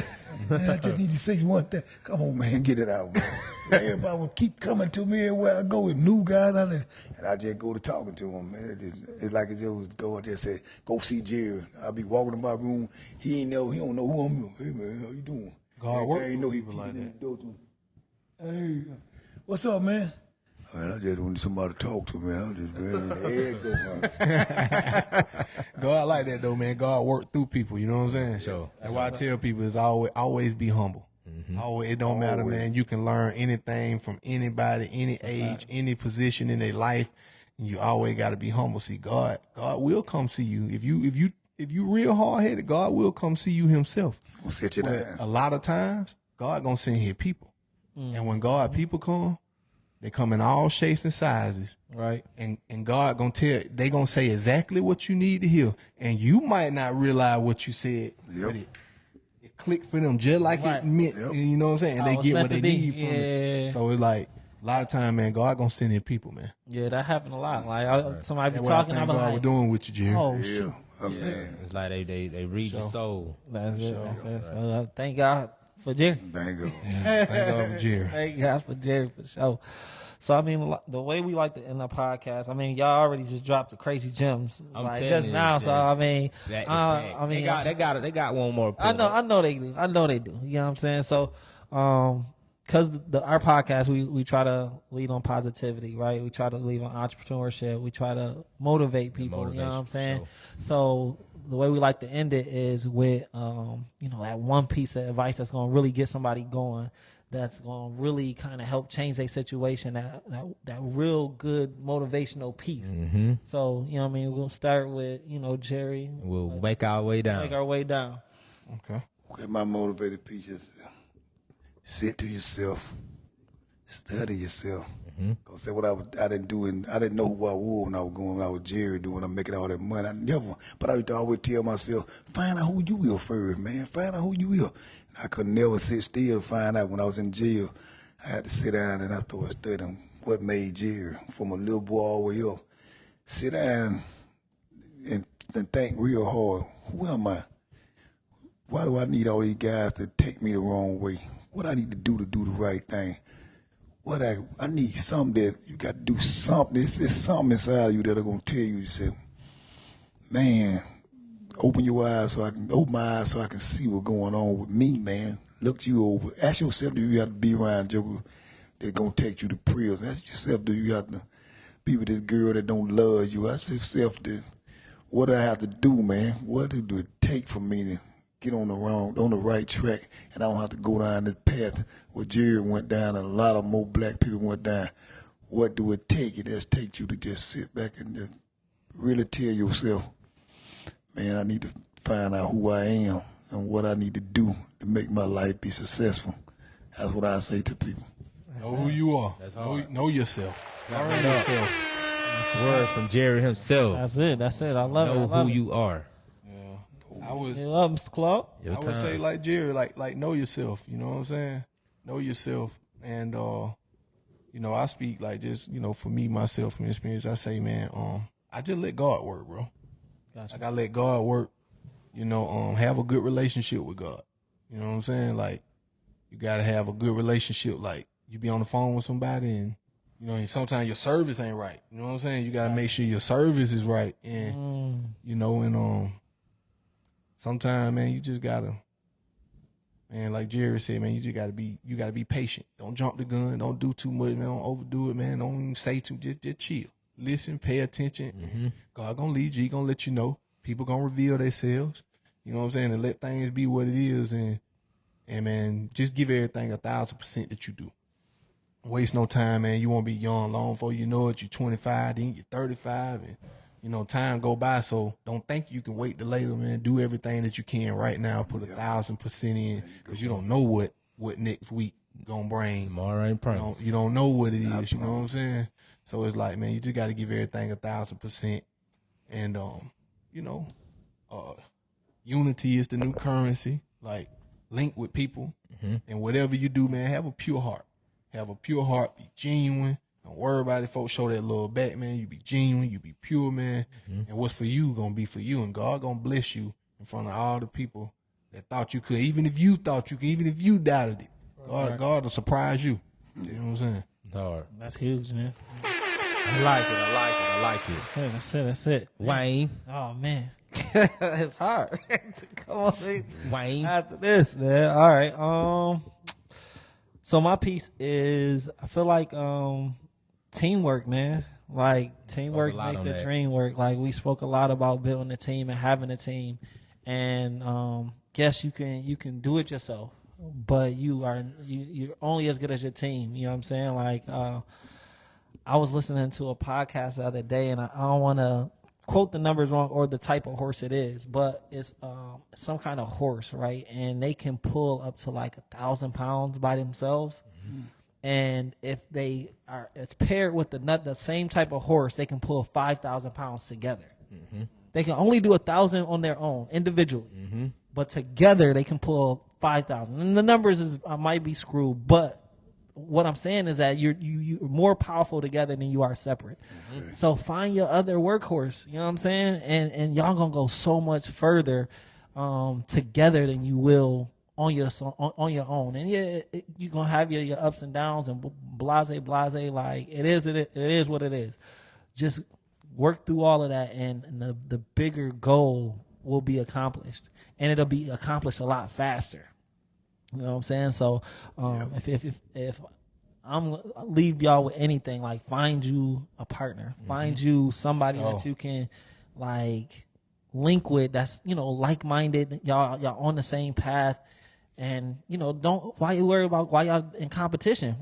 Man, I just need to say one thing. Come on, man, get it out, man. So everybody would keep coming to me everywhere I go with new guys, and I just go to talking to them, man. It's like it just was go just say, go see Jerry. I'll be walking in my room. He don't know who I'm. Hey, man, how you doing? God work ain't know he people like that. Hey, what's up, man? Man, I just wanted somebody to talk to, man. I'm just ready to head go, man. God like that though, man. God work through people. You know what I'm saying? Sure. That's why I tell people is always be humble. Always, it don't matter, man. You can learn anything from anybody, any age, any position in their life. And you always got to be humble. See, God will come see you. If you real hard headed, God will come see you Himself. We'll sit you down. A lot of times, God gonna send His people, and when God people come, they come in all shapes and sizes. Right. And God they gonna say exactly what you need to hear. And you might not realize what you said, but it clicked for them just like it meant. You know what I'm saying? And they get what they need from it. So it's like a lot of time, man, God gonna send in people, man. Yeah, that happened a lot. Like somebody be talking, I'm God like, we're doing with you, Jerry. oh shoot. It's like they read your soul. That's it. Thank God for Jerry. Thank God. Yeah, thank God for Jerry. Thank God for Jerry for sure. So I mean, the way we like to end the podcast, I mean, y'all already just dropped the crazy gems like just now. So I mean, they got one more. I know they do. You know what I'm saying? So, because our podcast, we try to lead on positivity, right? We try to lead on entrepreneurship. We try to motivate people. You know what I'm saying? Sure. So the way we like to end it is with, that one piece of advice that's going to really get somebody going. That's going to really kind of help change their situation, that real good motivational piece. Mm-hmm. So, you know what I mean? We'll start with, Jerry. We'll make our way down. Okay. My motivated piece is sit to yourself, study yourself. Because that's what I didn't do, and I didn't know who I was when I was Jerry doing, I'm making all that money. But I used to always tell myself, find out who you is first, man. Find out who you is. I could never sit still to find out when I was in jail. I had to sit down and I started studying what made Jerry from a little boy all the way up. Sit down and think real hard. Who am I? Why do I need all these guys to take me the wrong way? What I need to do the right thing? What I need something that you got to do something. It's something inside of you that are gonna tell you. You say, man, open your eyes so I can open my eyes so I can see what's going on with me, man. Look you over. Ask yourself, do you have to be around jokers that gonna take you to prison? Ask yourself, do you have to be with this girl that don't love you? Ask yourself, what do I have to do, man? What do it take for me to get on the right track, and I don't have to go down this path where Jerry went down and a lot of more black people went down? What do it take? It does take you to just sit back and just really tell yourself, man, I need to find out who I am and what I need to do to make my life be successful. That's what I say to people. Know who you are. Know yourself. Learn yourself. That's words from Jerry himself. That's it. I love it. Know who you are. I would Mr. Clawd. I would say like Jerry, like know yourself. You know what I'm saying? Know yourself, and I speak like just for me myself from experience. I say, man, I just let God work, bro. Gotcha. I gotta let God work. Have a good relationship with God. You know what I'm saying? Like you gotta have a good relationship. Like you be on the phone with somebody and. And sometimes your service ain't right. You know what I'm saying? You gotta make sure your service is right, and sometimes, man, you just gotta, man, like Jerry said, man, you gotta be patient. Don't jump the gun. Don't do too much, man. Don't overdo it, man. Don't even say too. Just chill. Listen, pay attention. Mm-hmm. God gonna lead you. He gonna let you know. People gonna reveal themselves. You know what I'm saying? And let things be what it is, and man, just give everything 1,000% that you do. Waste no time, man. You won't be young long before you know it. You're 25, then you're 35, and time go by. So don't think you can wait till later, man. Do everything that you can right now. Put 1,000% in, because you don't know what next week gonna bring. Tomorrow ain't promised. You don't know what it is. You know what I'm saying? So it's like, man, you just got to give everything 1,000%, and unity is the new currency. Like link with people, and whatever you do, man, have a pure heart. Have a pure heart, be genuine. Don't worry about it, folks. Show that little back, man. You be genuine, you be pure, man. And what's for you gonna be for you. And God gonna bless you in front of all the people that thought you could. Even if you thought you could, even if you doubted it. God will surprise you. You know what I'm saying? Hard. That's huge, man. I like it. That's it. Wayne. Oh, man. It's hard. Come on, man. Wayne. After this, man. All right. So my piece is, I feel like teamwork, man. Like teamwork makes the dream work. Like we spoke a lot about building a team and having a team, and yes, you can do it yourself, but you're only as good as your team. You know what I'm saying? Like I was listening to a podcast the other day, and I don't want to quote the numbers wrong or the type of horse it is, but it's some kind of horse, right? And they can pull up to like 1,000 pounds by themselves. Mm-hmm. And if it's paired with the same type of horse, they can pull 5,000 pounds together. Mm-hmm. They can only do 1,000 on their own individually, but together they can pull 5,000. And the numbers might be screwed, but what I'm saying is that you're more powerful together than you are separate. Mm-hmm. So find your other workhorse. You know what I'm saying? And y'all gonna go so much further together than you will on your own. And yeah, you're gonna have your ups and downs and blase. Like it is what it is. Just work through all of that, and the bigger goal will be accomplished, and it'll be accomplished a lot faster. You know what I'm saying? So if I'm leave y'all with anything, like find you a partner, find you somebody that you can like link with that's like-minded. Y'all on the same path, and why you worry about why y'all in competition.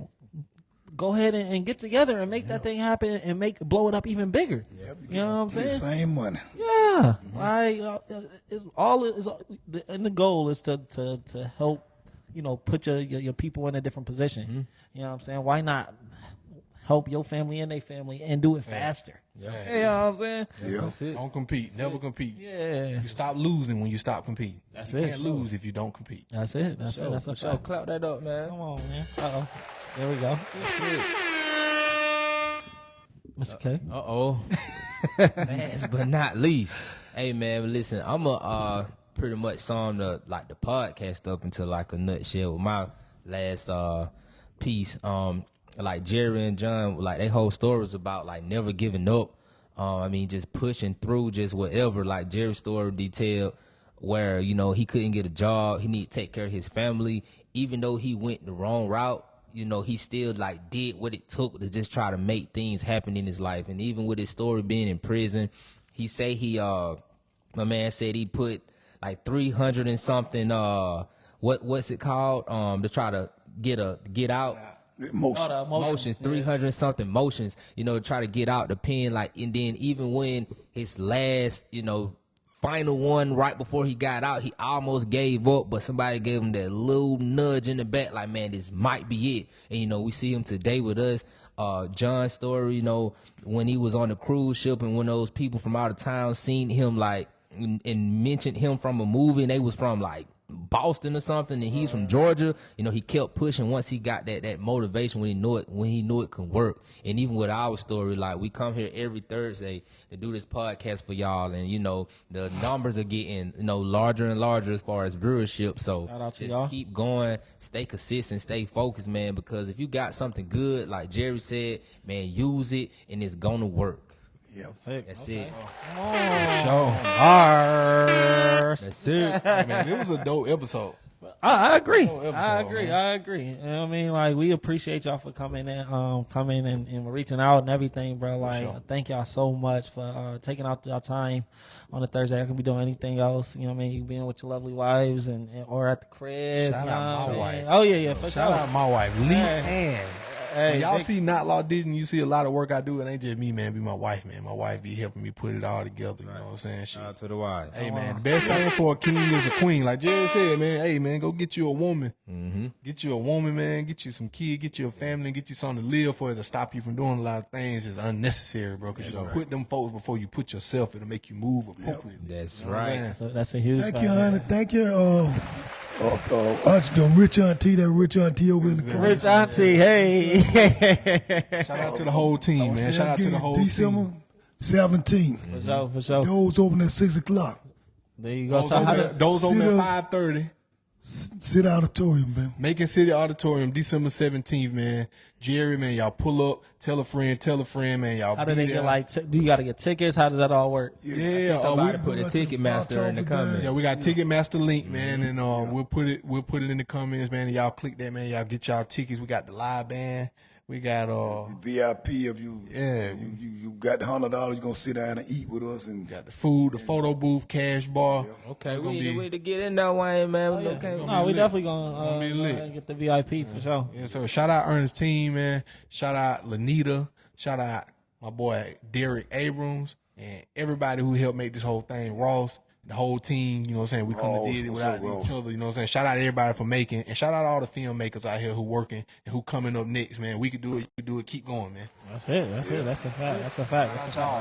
Go ahead and get together and make that thing happen and blow it up even bigger. Yep, you know what I'm saying? Same money. Yeah, like and the goal is to help. Put your people in a different position. Mm-hmm. You know what I'm saying? Why not help your family and their family and do it faster? Yeah. You know what I'm saying? Yeah. That's it. Don't compete. Never compete. Yeah. You stop losing when you stop competing. You can't lose if you don't compete. That's it. That's it. That's a fact. Clap that up, man. Come on, man. Uh-oh. There we go. Mr. K. Last but not least, hey man, listen, I'm a pretty much sum the podcast up into like a nutshell with my last piece. Like Jerry and John, like their whole story was about like never giving up. I mean, just pushing through, just whatever. Like Jerry's story detailed where, you know, he couldn't get a job, he needed to take care of his family, even though he went the wrong route. You know, he still like did what it took to just try to make things happen in his life. And even with his story being in prison, he say my man said he put like 300 and something what's it called to try to get out motions 300 and something motions, you know, to try to get out the pen. Like, and then even when his last, you know, final one right before he got out, he almost gave up, but somebody gave him that little nudge in the back, like, man, this might be it. And, you know, we see him today with us. John's story, you know, when he was on the cruise ship and when those people from out of town seen him, like, and mentioned him from a movie, and they was from, like, Boston or something, and he's from Georgia. You know, he kept pushing once he got that motivation when he knew it could work. And even with our story, like, we come here every Thursday to do this podcast for y'all, and you know the numbers are getting, you know, larger and larger as far as viewership. So just keep going, stay consistent, stay focused, man, because if you got something good, like Jerry said, man, use it and it's gonna work. Yep. That's it. That's it. Hey, man, it was a dope episode. I agree. Man. I agree. You know what I mean? Like, we appreciate y'all for coming in and reaching out and everything, bro. Like, thank y'all so much for taking out your time on a Thursday. I could be doing anything else. You know what I mean? You being with your lovely wives or at the crib. Shout out my wife. Oh yeah, for Shout out my wife, Lee Ann. Hey, when y'all see Not Law Didn't, you see a lot of work I do. It ain't just me, man. It be my wife, man. My wife be helping me put it all together. You know what I'm saying? Shout out to the wife. Hey, man, the best thing for a king is a queen. Like Jerry said, man, hey, man, go get you a woman. Mm-hmm. Get you a woman, man. Get you some kids. Get you a family. Get you something to live for. It'll stop you from doing a lot of things. It's unnecessary, bro, because you're going to put them folks before you put yourself. It'll make you move appropriately. That's you know right. So that's a huge Thank you, honey. Thank you. The rich auntie, that rich auntie over in the corner. Rich auntie, hey. Shout out to the whole team, man. Shout out to the whole December team. 17th. For sure. Doors open at 6 o'clock. There you go. Those open at 5:30. City Auditorium, man. Macon City Auditorium, December 17th, man. Jerry, man, y'all pull up. Tell a friend, man. Y'all how do they get, like, do you got to get tickets? How does that all work? Yeah, somebody put a Ticketmaster in the comments. Yeah, we got Ticketmaster link, man, and we'll put it in the comments, man. And y'all click that, man. Y'all get y'all tickets. We got the live band. We got VIP. If you got the $100, you're gonna sit down and eat with us, and got the food, the photo booth, cash bar. Okay, we need to get in that way, man. We definitely gonna get the VIP for sure. Yeah, so shout out Ernest team, man. Shout out Lanita. Shout out my boy Derek Abrams and everybody who helped make this whole thing. Ross. The whole team, you know what I'm saying? We couldn't have did it without each other, you know what I'm saying? Shout out to everybody for making, and shout out to all the filmmakers out here who working and who coming up next, man. We could do it, you could do it, keep going, man. That's it. That's a fact.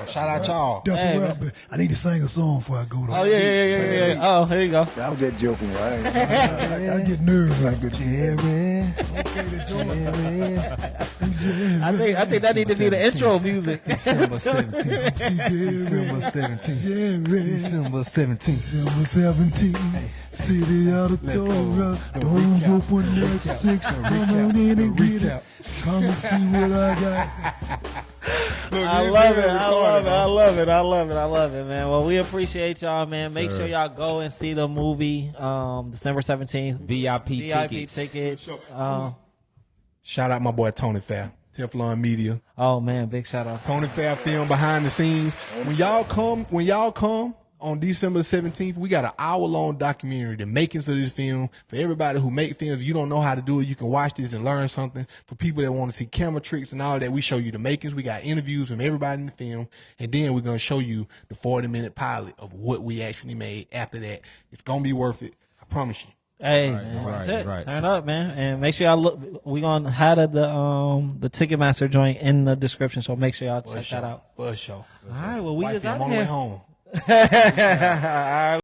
Shout out y'all. That's right. I need to sing a song before I go to. Oh, yeah. Oh, here you go. I was just joking. I get nervous when I get Jerry. I think that need to be the intro music. December 17th. December 17th. December 17th. City Auditorium. Doors open at 6. Come on in and get it. Come and see what I got. I love it, man. Well, we appreciate y'all, man. Make sure y'all go and see the movie December 17th. VIP tickets. Shout out my boy Tony Fair, Teflon Media. Oh man, big shout out. Tony Fair film behind the scenes. When y'all come on December 17th, we got an hour-long documentary, the makings of this film. For everybody who make films, if you don't know how to do it, you can watch this and learn something. For people that want to see camera tricks and all that, we show you the makings. We got interviews from everybody in the film. And then we're going to show you the 40-minute pilot of what we actually made after that. It's going to be worth it. I promise you. Hey, man, that's it. Right. Turn up, man, and make sure y'all look. We gonna have the Ticketmaster joint in the description, so make sure y'all check that out. For sure. All right, well, we just got on the way home. All right.